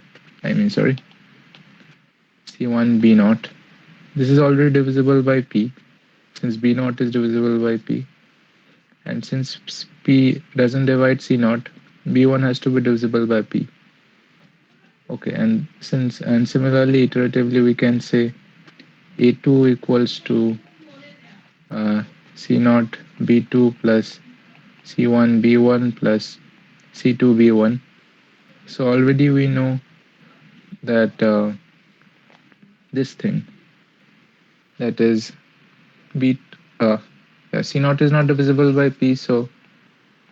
C1 b naught. This is already divisible by p, since b naught is divisible by p. And since p doesn't divide c naught, b1 has to be divisible by p. Okay, and similarly, iteratively, we can say a2 equals to c naught b2 plus c1 b1 plus c2 b1. So already we know that this thing, that is b c naught is not divisible by p, so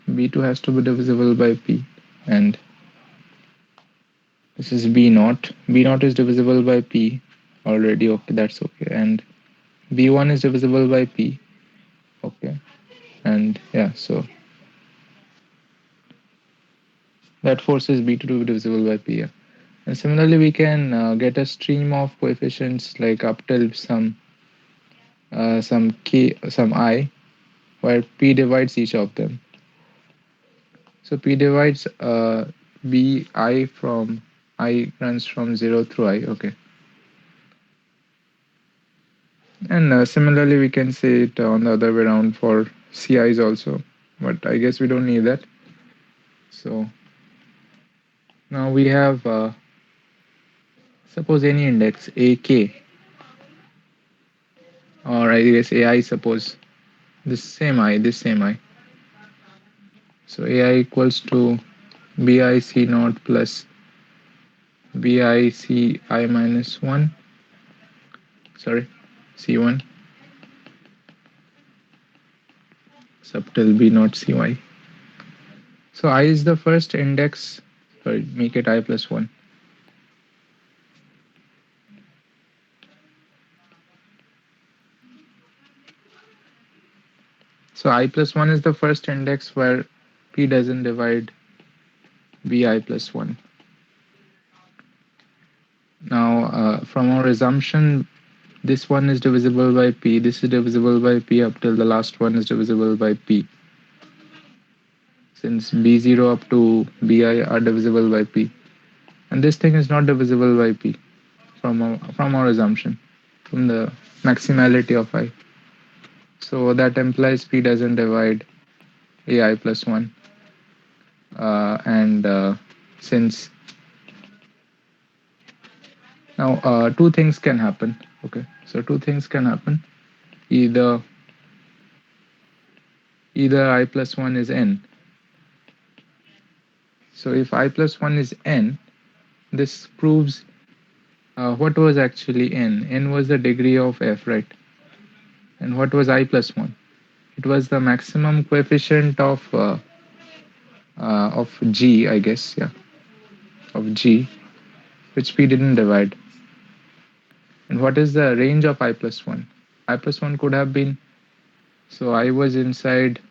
b2 has to be divisible by p, and this is b naught. B naught is divisible by p already. Okay, that's okay. And b1 is divisible by p. Okay, and yeah, so that forces b2 to be divisible by p. Yeah. And similarly, we can get a stream of coefficients like up till some I, where p divides each of them. So p divides bi from I runs from 0 through I. Okay. And similarly, we can say it on the other way around for CIs also, but I guess we don't need that. So now we have, suppose any index AK, or I guess AI, suppose this same I. So AI equals to BIC naught plus BIC I minus 1, sorry, C1 subtil B naught CY. So I is the first index, sorry, make it I plus 1. So I plus 1 is the first index where P doesn't divide BI plus 1. Now, from our assumption, this one is divisible by P, this is divisible by P up till the last one is divisible by P. Since B0 up to BI are divisible by P. And this thing is not divisible by P from our assumption, from the maximality of I. So that implies P doesn't divide AI plus 1. And since now two things can happen. Okay, so two things can happen. Either either I plus 1 is n. So if I plus 1 is n, this proves what was actually n. N was the degree of f, right? And what was I plus 1? It was the maximum coefficient of g, I guess, yeah, of g, which we didn't divide. And what is the range of I plus 1? I plus 1 could have been, so I was inside,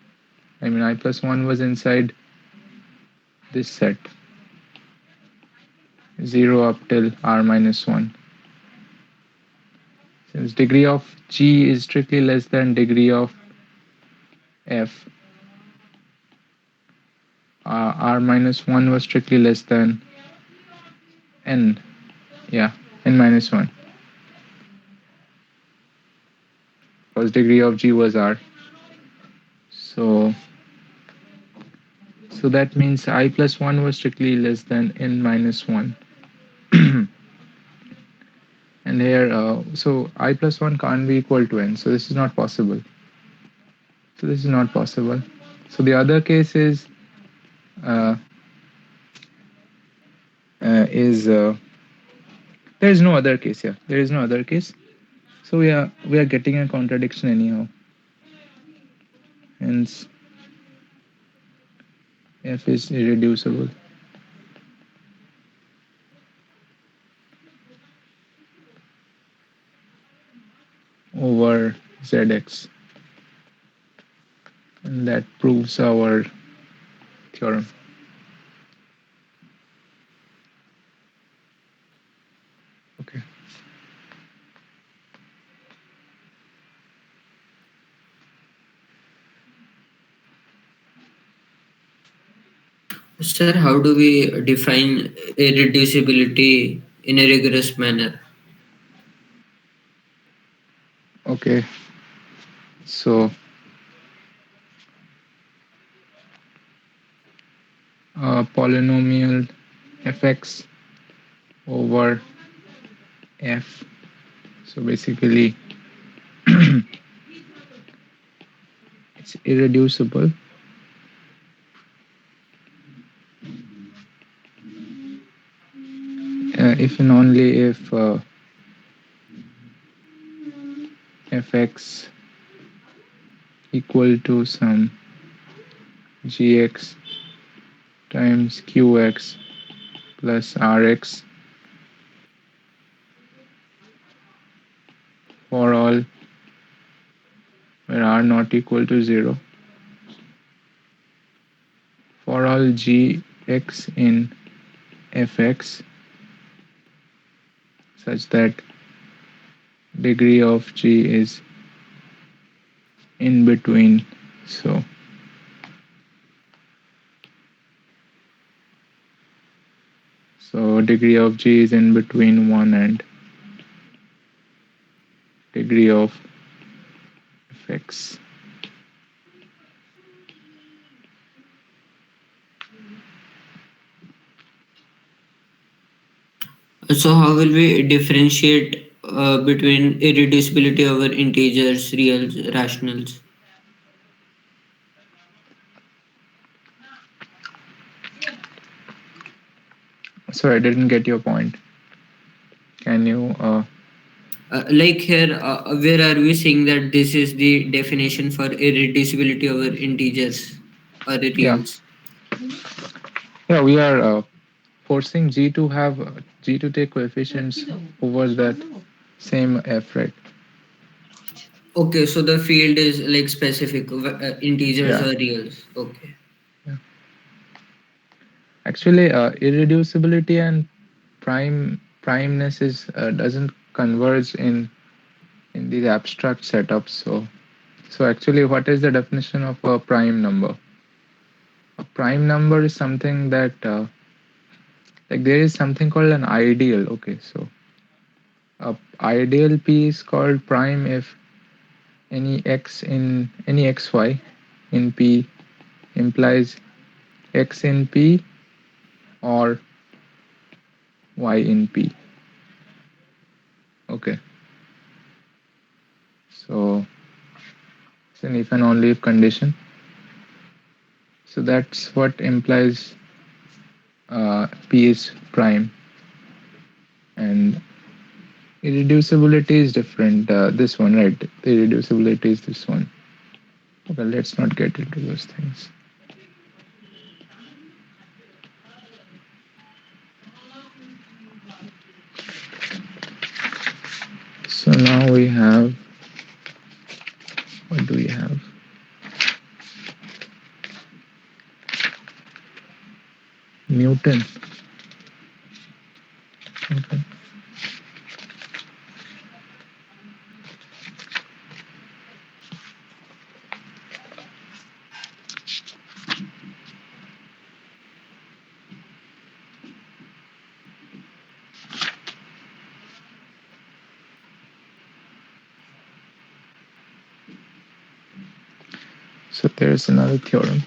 I plus 1 was inside this set, 0 up till r minus 1. Since degree of g is strictly less than degree of f, r minus 1 was strictly less than n, yeah, n minus 1, because degree of g was r. So that means I plus 1 was strictly less than n minus 1. And here, so I plus 1 can't be equal to n, so this is not possible. So the other case is uh, there is no other case here. There is no other case. So we are getting a contradiction anyhow. Hence, f is irreducible. Over zx, and that proves our theorem. Okay. Sir, how do we define irreducibility in a rigorous manner? Okay. So polynomial fx over f. So basically, it's irreducible if and only if fx equal to some gx times qx plus rx for all where r not equal to 0, for all gx in fx such that degree of g is in between. So degree of g is in between 1 and degree of fx. So how will we differentiate between irreducibility over integers, reals, rationals? Sorry, I didn't get your point. Can you Like here, where are we saying that this is the definition for irreducibility over integers or yeah, reals? we are forcing g to have g to take coefficients over that same f, right? Okay, so the field is like specific integers Yeah. or reals. Okay. Yeah. Actually, irreducibility and primeness is doesn't converge in these abstract setups. So actually, what is the definition of a prime number? A prime number is something that like there is something called an ideal. Okay, so a ideal p is called prime if any xy in p implies x in p or y in p. Okay, so it's an if and only if condition. So that's what implies P is prime. And irreducibility is different. This one, right? The irreducibility is this one. Okay, let's not get into those things. So now we have, what do we have? Newton. Okay. So there's another theorem.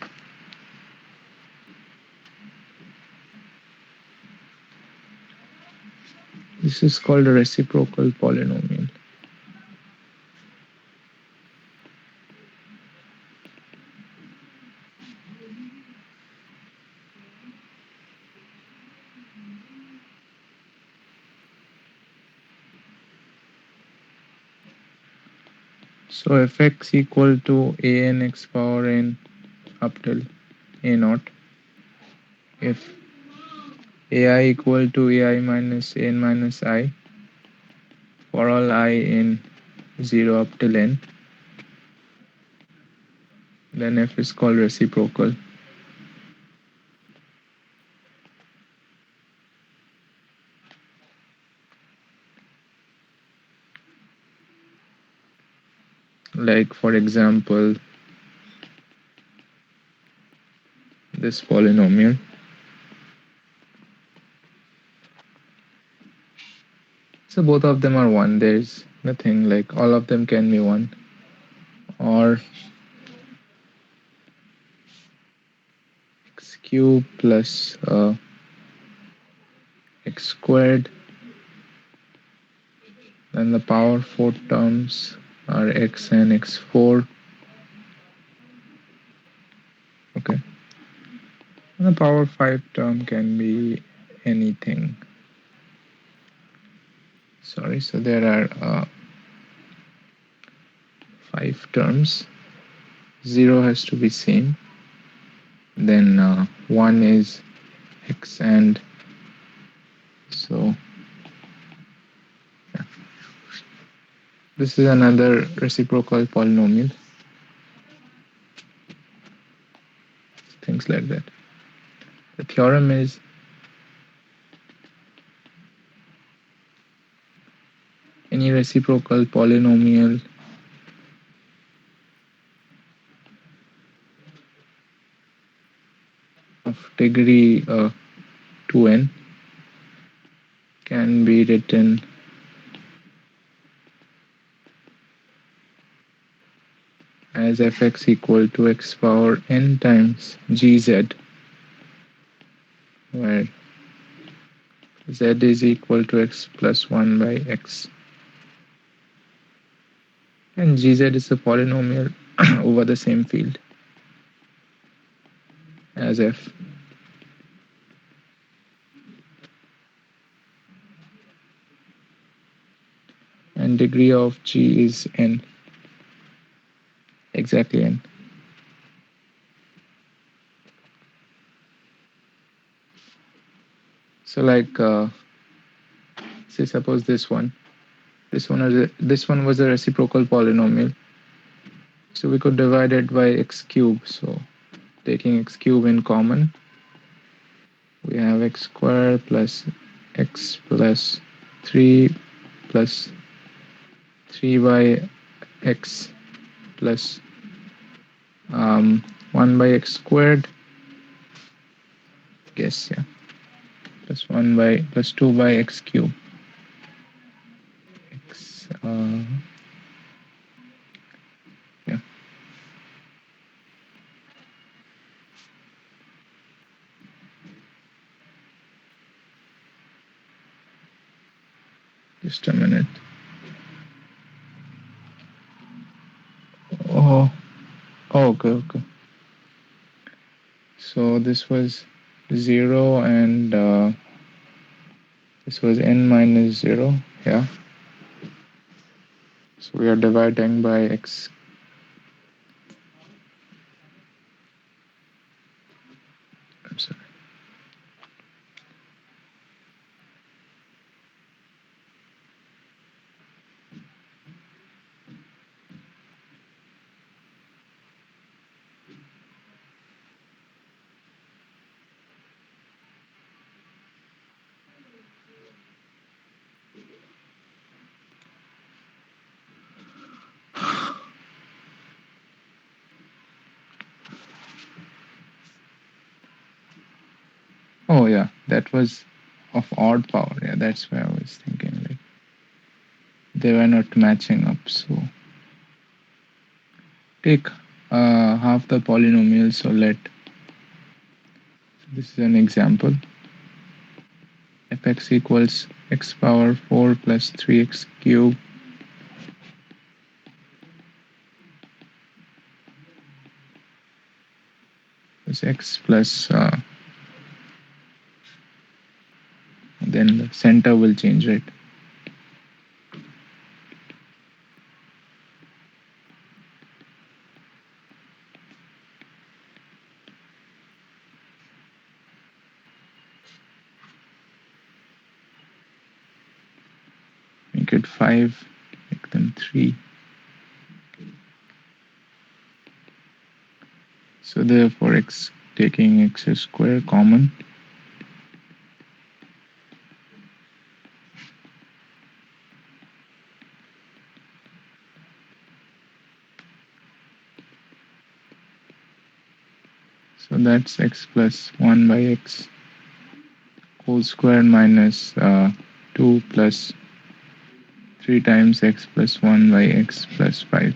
This is called a reciprocal polynomial. So if x equal to a n x power n up till a naught, if ai equal to ai minus n minus I for all I in 0 up till n, then f is called reciprocal. Like for example, this polynomial. So both of them are 1. There's nothing like, all of them can be 1. Or x cube plus x squared. Then the power 4 terms are x and x4. Okay. And the power 5 term can be anything. Sorry, so there are 5 terms. 0 has to be same. Then 1 is x, and so yeah. This is another reciprocal polynomial. Things like that. The theorem is any reciprocal polynomial of degree 2n can be written as fx equal to x power n times gz, where z is equal to x plus 1 by x. And gz is a polynomial over the same field as f. And degree of g is n, exactly n. So like, say suppose this one was a reciprocal polynomial. So we could divide it by x cube. So taking x cube in common, we have x squared plus x plus 3 plus 3 by x plus 1 by x squared. Guess, yeah. Plus 2 by x cube. X, yeah. Just a minute. Oh, okay. So this was 0 and this was n minus 0. Yeah. So we are dividing by x. I'm sorry. Oh yeah, that was of odd power. Yeah, that's why I was thinking like they were not matching up. So take half the polynomial. So this is an example. Fx equals x power 4 plus 3x cubed is x plus then the center will change, right? Make it 5, make them 3. So therefore x, taking x square common, so that's x plus 1 by x whole square minus 2 plus 3 times x plus 1 by x plus 5.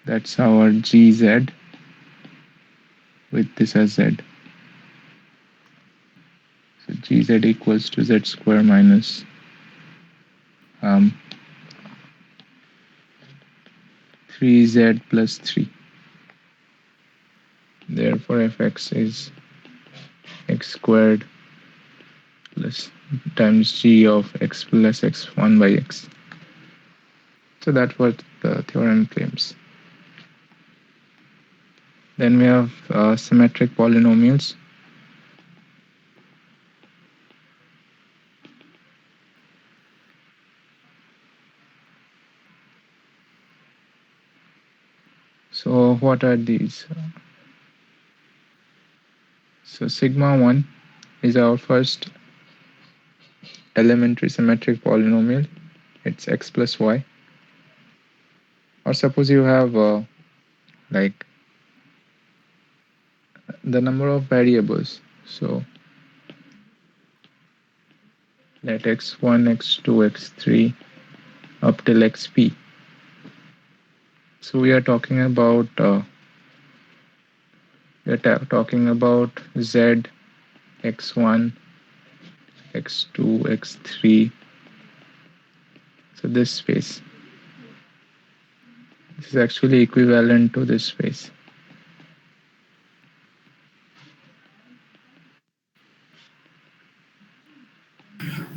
That's our gz with this as z. So gz equals to z square minus 3z plus 3. Therefore fx is x squared plus times g of x plus x1 by x. So that's what the theorem claims. Then we have symmetric polynomials. So what are these? So sigma 1 is our first elementary symmetric polynomial. It's x plus y. Or suppose you have like the number of variables. So let x1, x2, x3 up till xp. So we are talking about z, x1, x2, x3. So this space. This is actually equivalent to this space.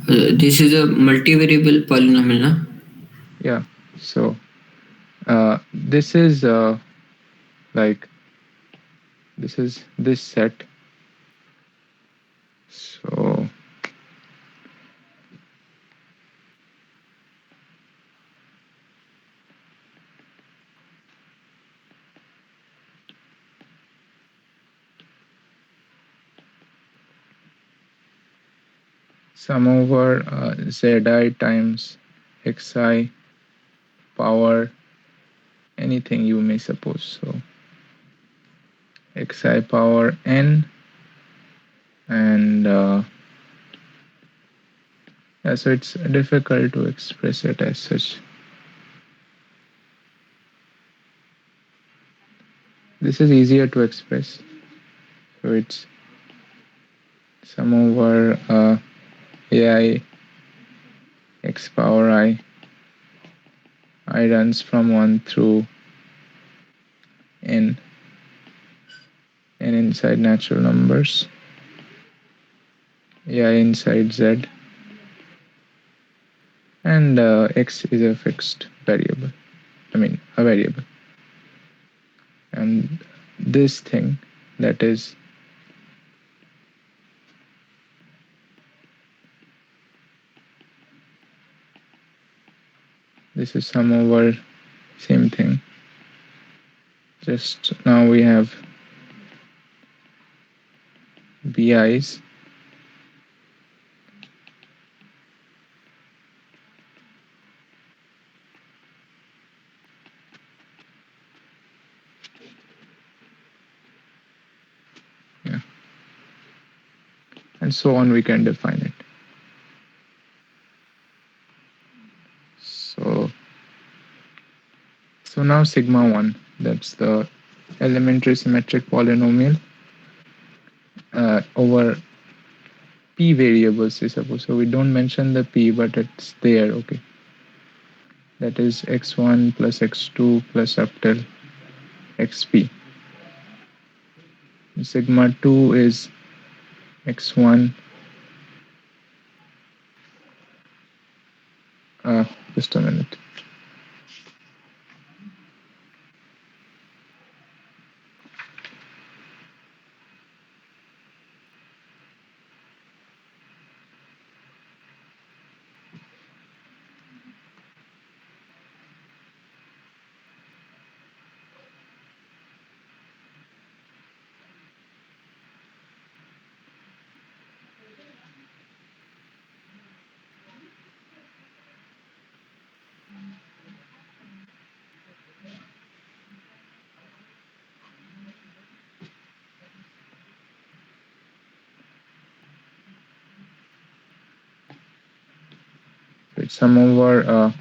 This is a multivariable polynomial, na? Yeah. So this is like this is this set. So sum over zi times xi power anything you may suppose. So xi power n and yeah, so it's difficult to express it as such. This is easier to express. So it's sum over ai x power I runs from 1 through n. n inside natural numbers, I inside z, and x is a fixed variable, a variable. And this thing, that is this is sum over same thing, just now we have bi's and so on. We can define it. So now sigma 1, that's the elementary symmetric polynomial over p variables, I suppose. So we don't mention the p, but it's there, okay. That is x1 plus x2 plus up till xp. Sigma 2 is x1, just a minute. It's sum over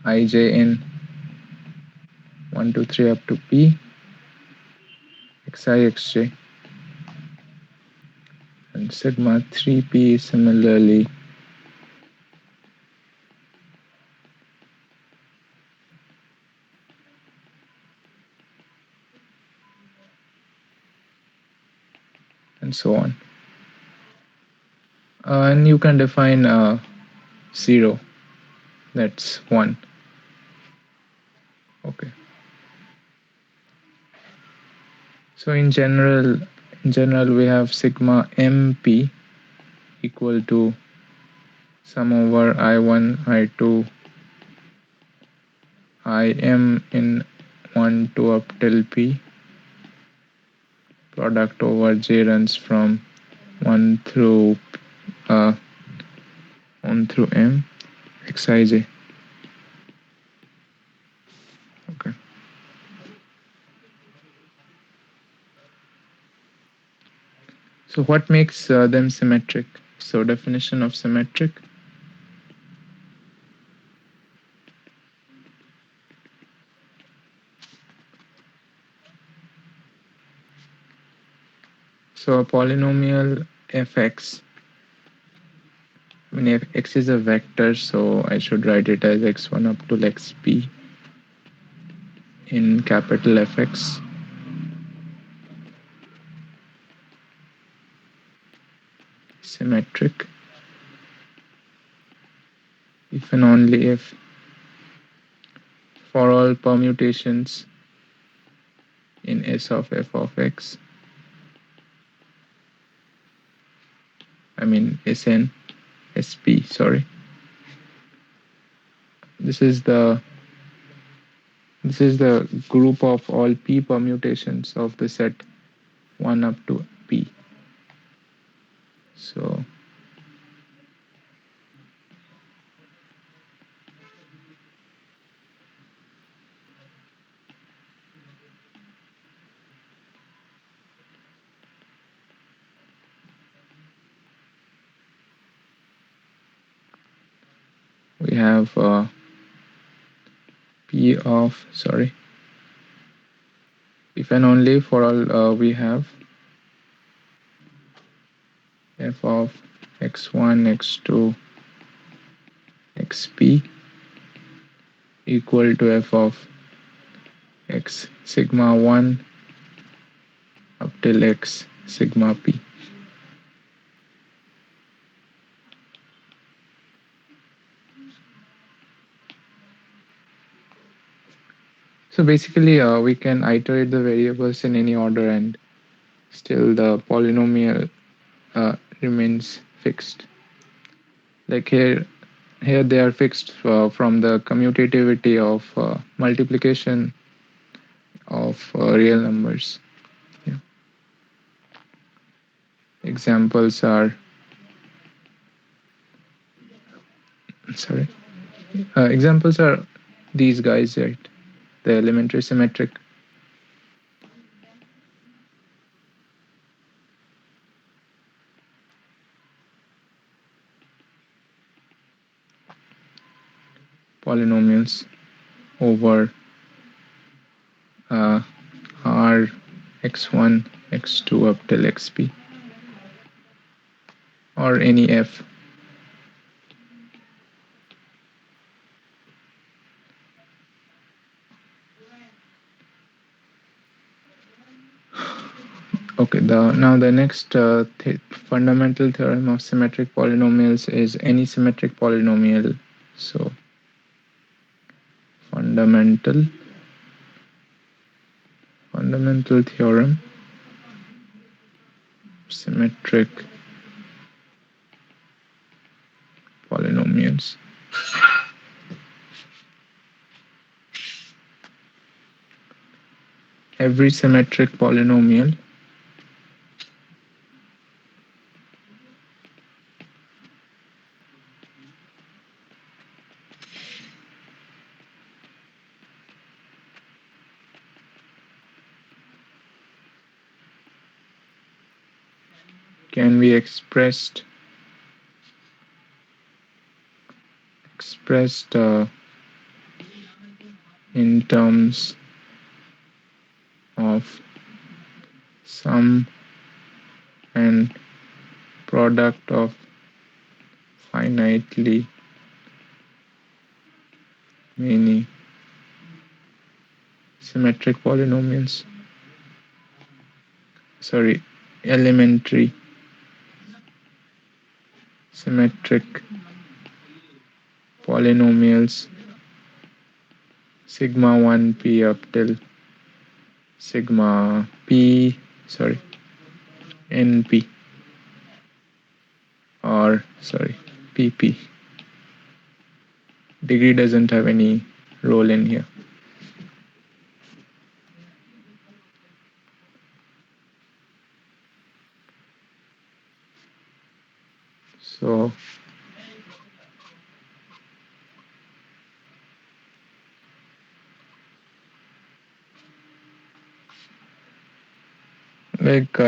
ij in 1, 2, 3 up to p, xi, xj, and sigma 3p is similarly and so on. And you can define 0, that's 1. Okay. So in general we have sigma mp equal to sum over I1, I2, Im in 1, 2 up till p, product over j runs from 1 through m, xij. Okay. So what makes them symmetric? So definition of symmetric. So a polynomial fx, if x is a vector, so I should write it as x1 up to xp in capital Fx. Symmetric if and only if for all permutations in S of f of x, Sn, Sp, sorry. This is the group of all p permutations of the set 1 up to p. So we have p of, sorry, if and only for all we have f of x1, x2, xp equal to f of x sigma 1 up till x sigma p. So basically, we can iterate the variables in any order and still the polynomial remains fixed. Like here they are fixed from the commutativity of multiplication of real numbers. Yeah. Examples are, sorry, examples are these guys, right? The elementary symmetric, polynomials over r x1 x2 up till xp, or any f. Okay, now the next fundamental theorem of symmetric polynomials is any symmetric polynomial. So fundamental theorem, symmetric polynomials. Every symmetric polynomial can be expressed in terms of sum and product of finitely many symmetric polynomials. Sorry, elementary symmetric polynomials sigma 1 p up till sigma p, sorry, np, or sorry, pp. Degree doesn't have any role in here. So like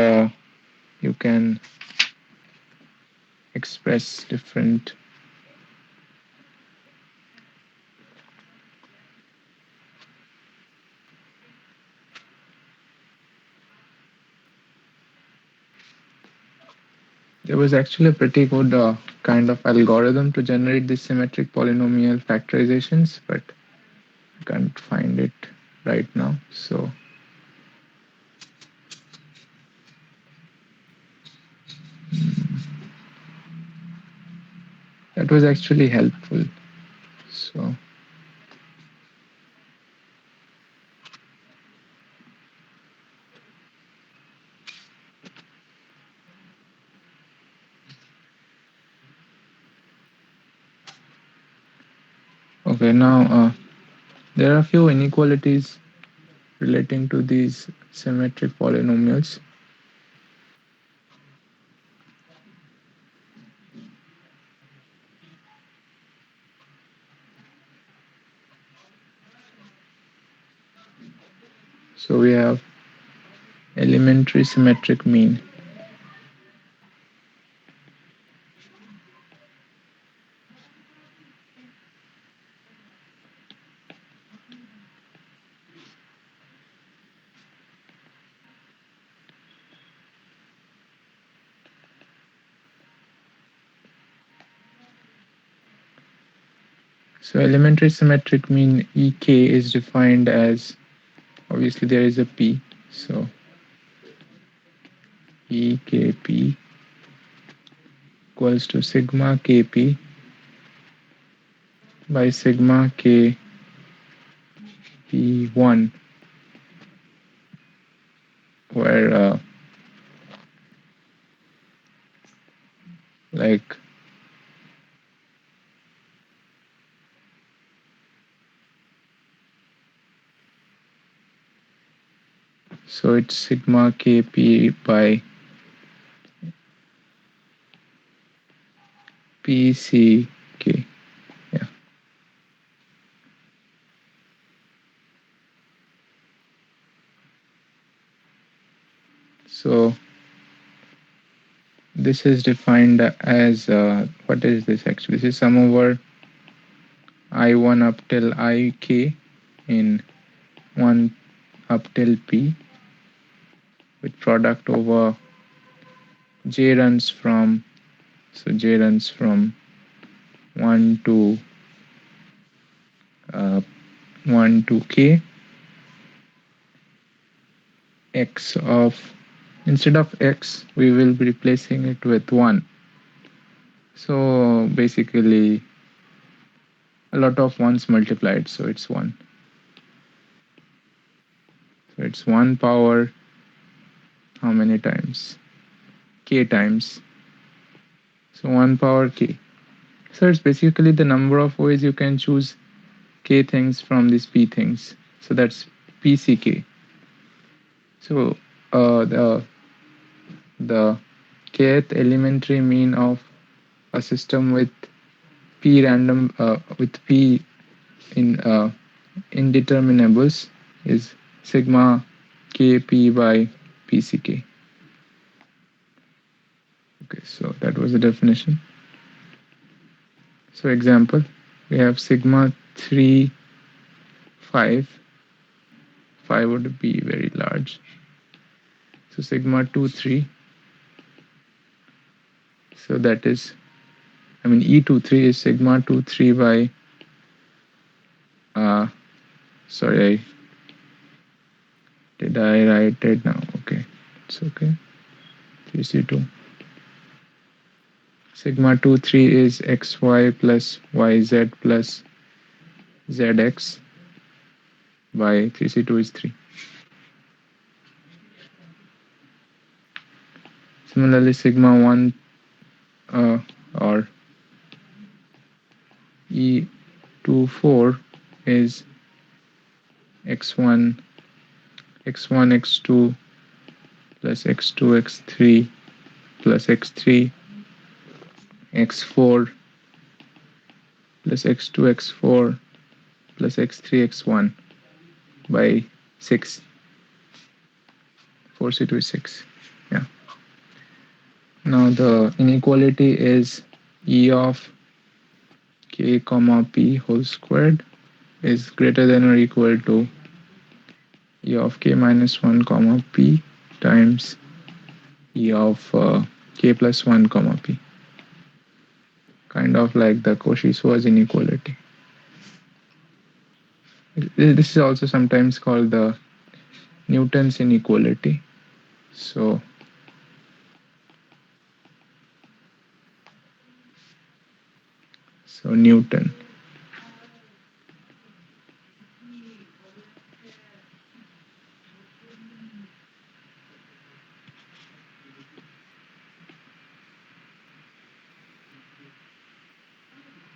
you can express different there was actually a pretty good kind of algorithm to generate these symmetric polynomial factorizations, but I can't find it right now. So that was actually helpful. So okay, now there are a few inequalities relating to these symmetric polynomials. So we have elementary symmetric mean. So elementary symmetric mean EK is defined as, obviously there is a P, so EKP equals to sigma KP by sigma KP1, where like so it's sigma KP by PCK. Yeah. So this is defined as what is this actually? This is sum over I1 up till IK in 1 up till P with product over J runs from, so J runs from 1 to 1 to K, X of, instead of X we will be replacing it with 1. So basically a lot of ones multiplied, so it's 1. So it's 1 power how many times? K times. So 1 power K. So it's basically the number of ways you can choose K things from these P things. So that's PCK. So the kth elementary mean of a system with P random with P in indeterminables is sigma KP by PCK. Okay, so that was the definition. So example, we have sigma 3, 5. 5 would be very large. So sigma 2, 3. So that is, I mean, E23 is sigma 2, 3 by, sorry, did I write it now? Okay, it's okay. 3C2. Sigma 2, 3 is xy plus yz plus zx by 3C2 is 3. Similarly, sigma 1 or E24 is x1, x2 plus x2, x3 plus x3, x4 plus x2, x4 plus x3, x1 by 6. 4C2 is 6. Yeah. Now the inequality is E of k comma p whole squared is greater than or equal to E of k minus 1 comma p times E of k plus 1 comma p. Kind of like the Cauchy-Schwarz inequality. This is also sometimes called the Newton's inequality. So Newton.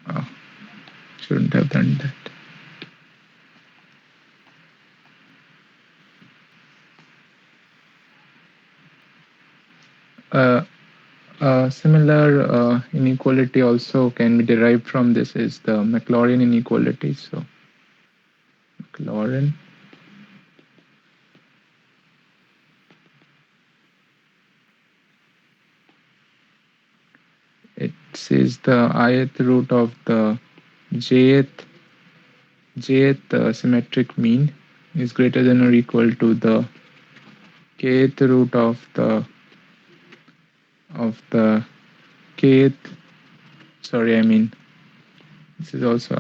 Oh, shouldn't have done that. A similar inequality also can be derived from this is the Maclaurin inequality. So Maclaurin it says the ith root of the jth symmetric mean is greater than or equal to the kth root of the kth, sorry, I mean this is also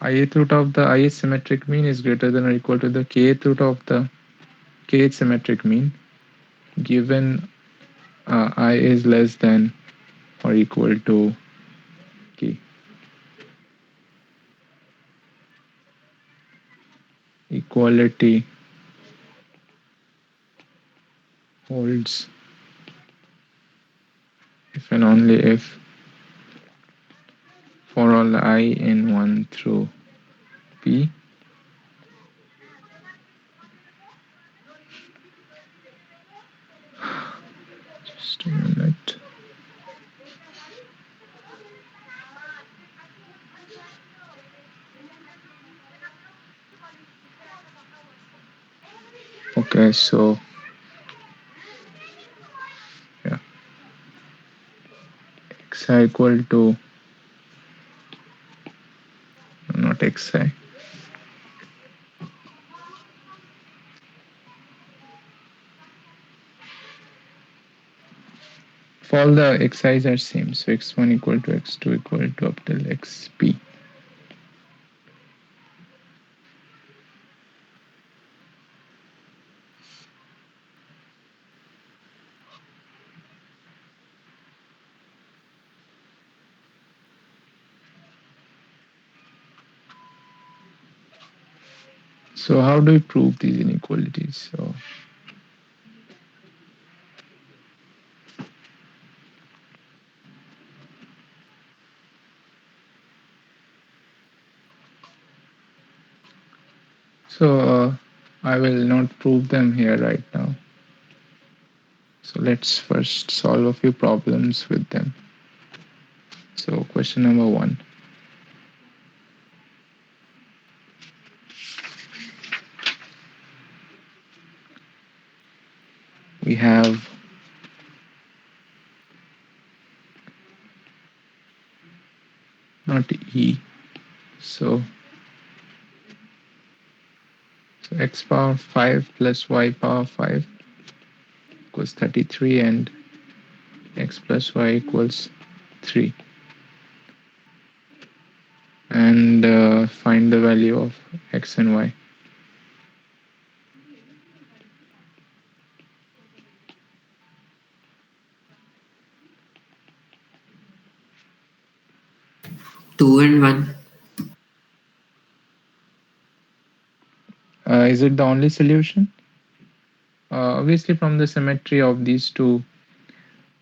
ith root of the ith symmetric mean is greater than or equal to the kth root of the kth symmetric mean. given I is less than or equal to key. Equality holds if and only if for all I in 1 through p just a minute. Okay, so yeah, xi equal to not xi. If all the xi's are same, so x1 equal to x2 equal to up till xp. So how do we prove these inequalities? So I will not prove them here right now. So let's first solve a few problems with them. So question number 1. We have not e, so x power 5 plus y power 5 equals 33 and x plus y equals 3. And find the value of x and y. Two and one. Is it the only solution? Obviously, from the symmetry of these two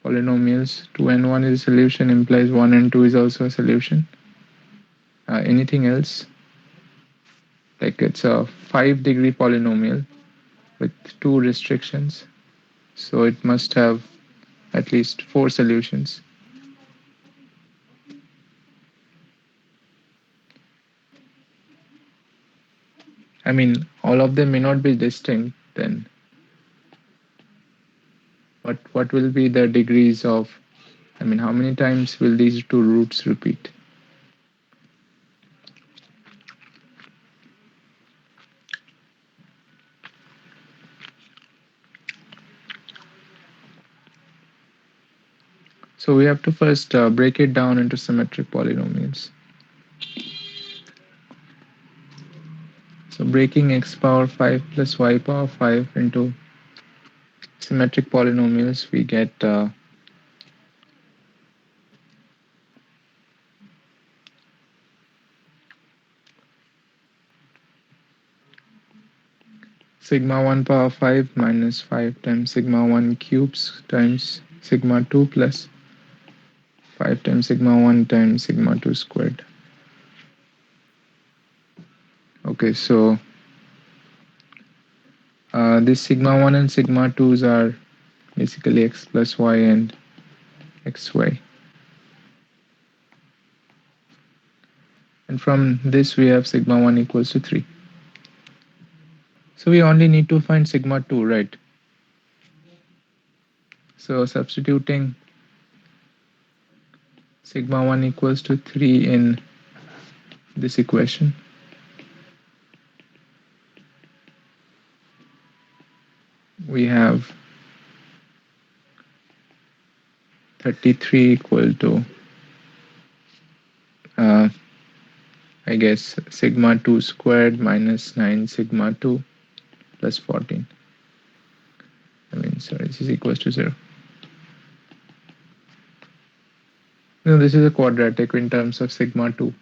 polynomials, 2 and 1 is a solution, implies 1 and 2 is also a solution. Anything else? Like it's a 5-degree polynomial with 2 restrictions, so it must have at least 4 solutions. I mean, all of them may not be distinct then, but what will be the degrees of, I mean, how many times will these two roots repeat? So we have to first break it down into symmetric polynomials. So breaking x power 5 plus y power 5 into symmetric polynomials, we get sigma 1 power 5 minus 5 times sigma 1 cubes times sigma 2 plus 5 times sigma 1 times sigma 2 squared. Okay, so this sigma 1 and sigma 2s are basically x plus y and xy. And from this we have sigma 1 equals to 3. So we only need to find sigma 2, right? So substituting sigma 1 equals to 3 in this equation, we have 33 equal to I guess sigma 2 squared minus 9 sigma 2 plus 14. I mean sorry, this is equals to 0. Now this is a quadratic in terms of sigma 2.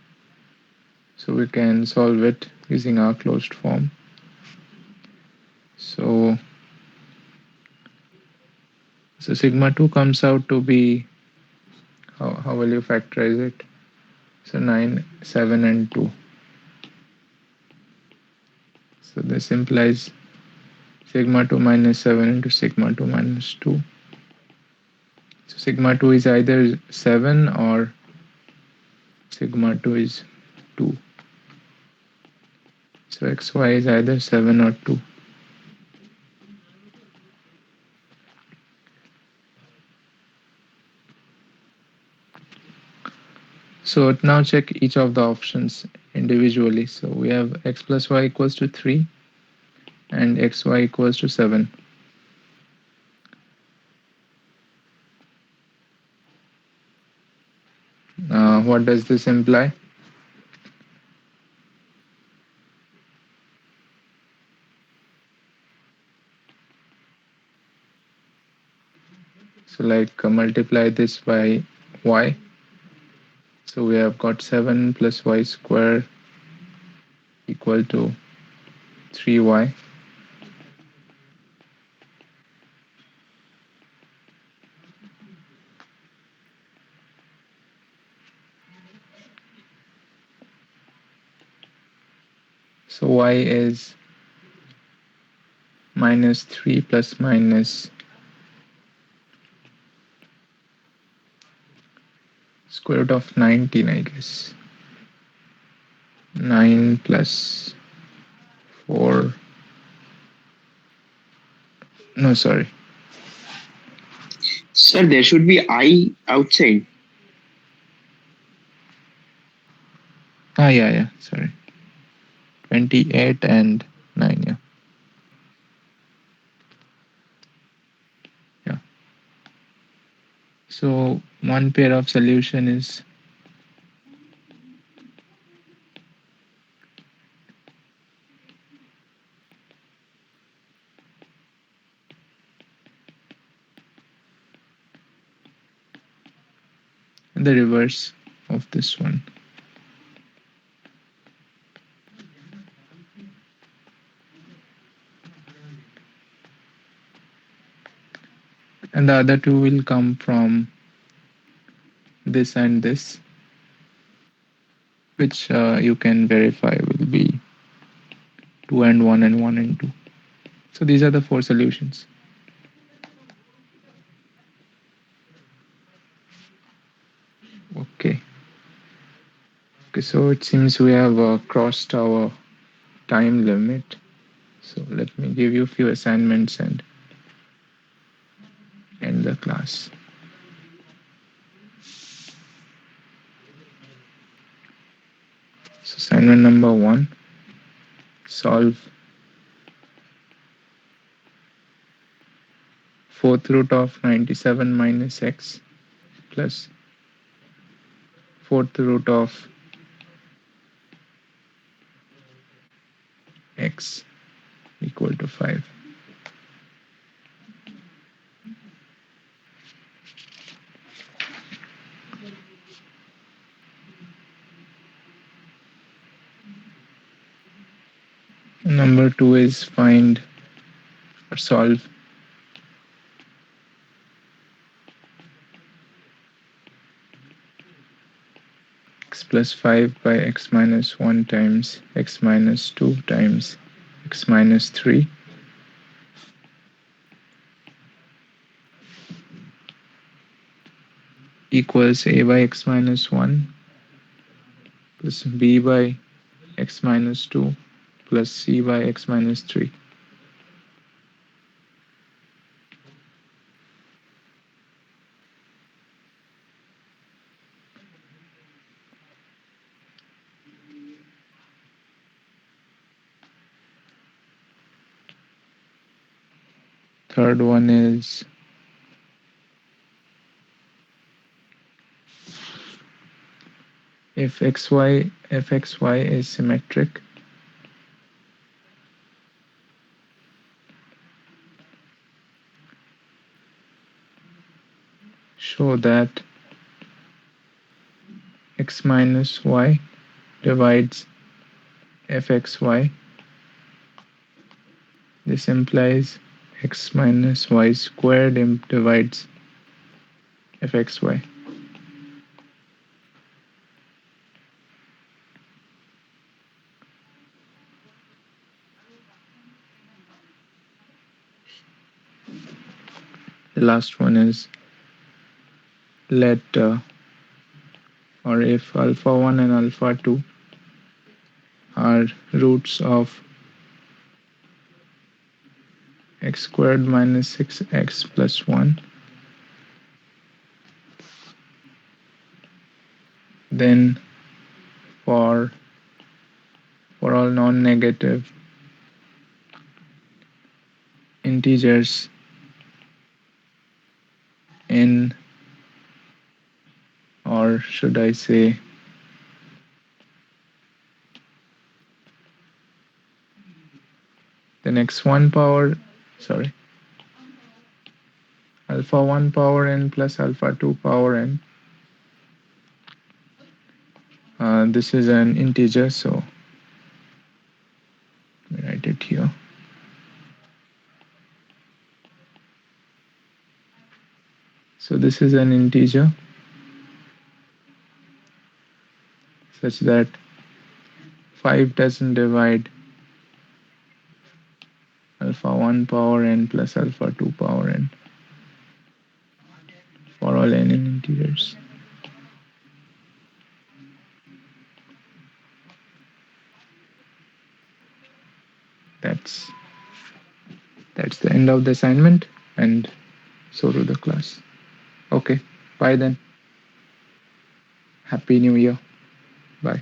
So we can solve it using our closed form. So sigma 2 comes out to be, how will you factorize it? So 9, 7 and 2. So this implies sigma 2 minus 7 into sigma 2 minus 2. So sigma 2 is either 7 or sigma 2 is 2. So xy is either 7 or 2. So now check each of the options individually. So we have x plus y equals to 3 and xy equals to 7. What does this imply? So like multiply this by y. So we have got 7 plus y square equal to 3y. So y is minus 3 plus minus square root of 19, I guess. 9 plus 4. No, sorry. Sir, there should be I outside. Yeah, sorry. 28 and 9, yeah. Yeah. So one pair of solution is the reverse of this one. And the other two will come from this and this, which you can verify will be 2 and 1 and 1 and 2. So these are the 4 solutions. Okay. Okay, so it seems we have crossed our time limit. So let me give you a few assignments and end the class. So assignment number 1, solve fourth root of 97 minus x plus fourth root of x equal to 5. Number 2 is find or solve x plus 5 by x minus 1 times x minus 2 times x minus 3 equals a by x minus 1 plus b by x minus 2 plus c by x minus 3. Third one is if fxy is symmetric, show that x minus y divides fxy. This implies x minus y squared divides fxy. The last one is let or if alpha 1 and alpha 2 are roots of x squared minus 6x plus 1, then for all non-negative integers n, or should I say then x1 power, sorry, alpha 1 power n plus alpha 2 power n. This is an integer, so let me write it here. So this is an integer such that 5 doesn't divide alpha 1 power n plus alpha 2 power n for all n integers. That's the end of the assignment, and so to the class. Okay, bye then. Happy New Year. Bye.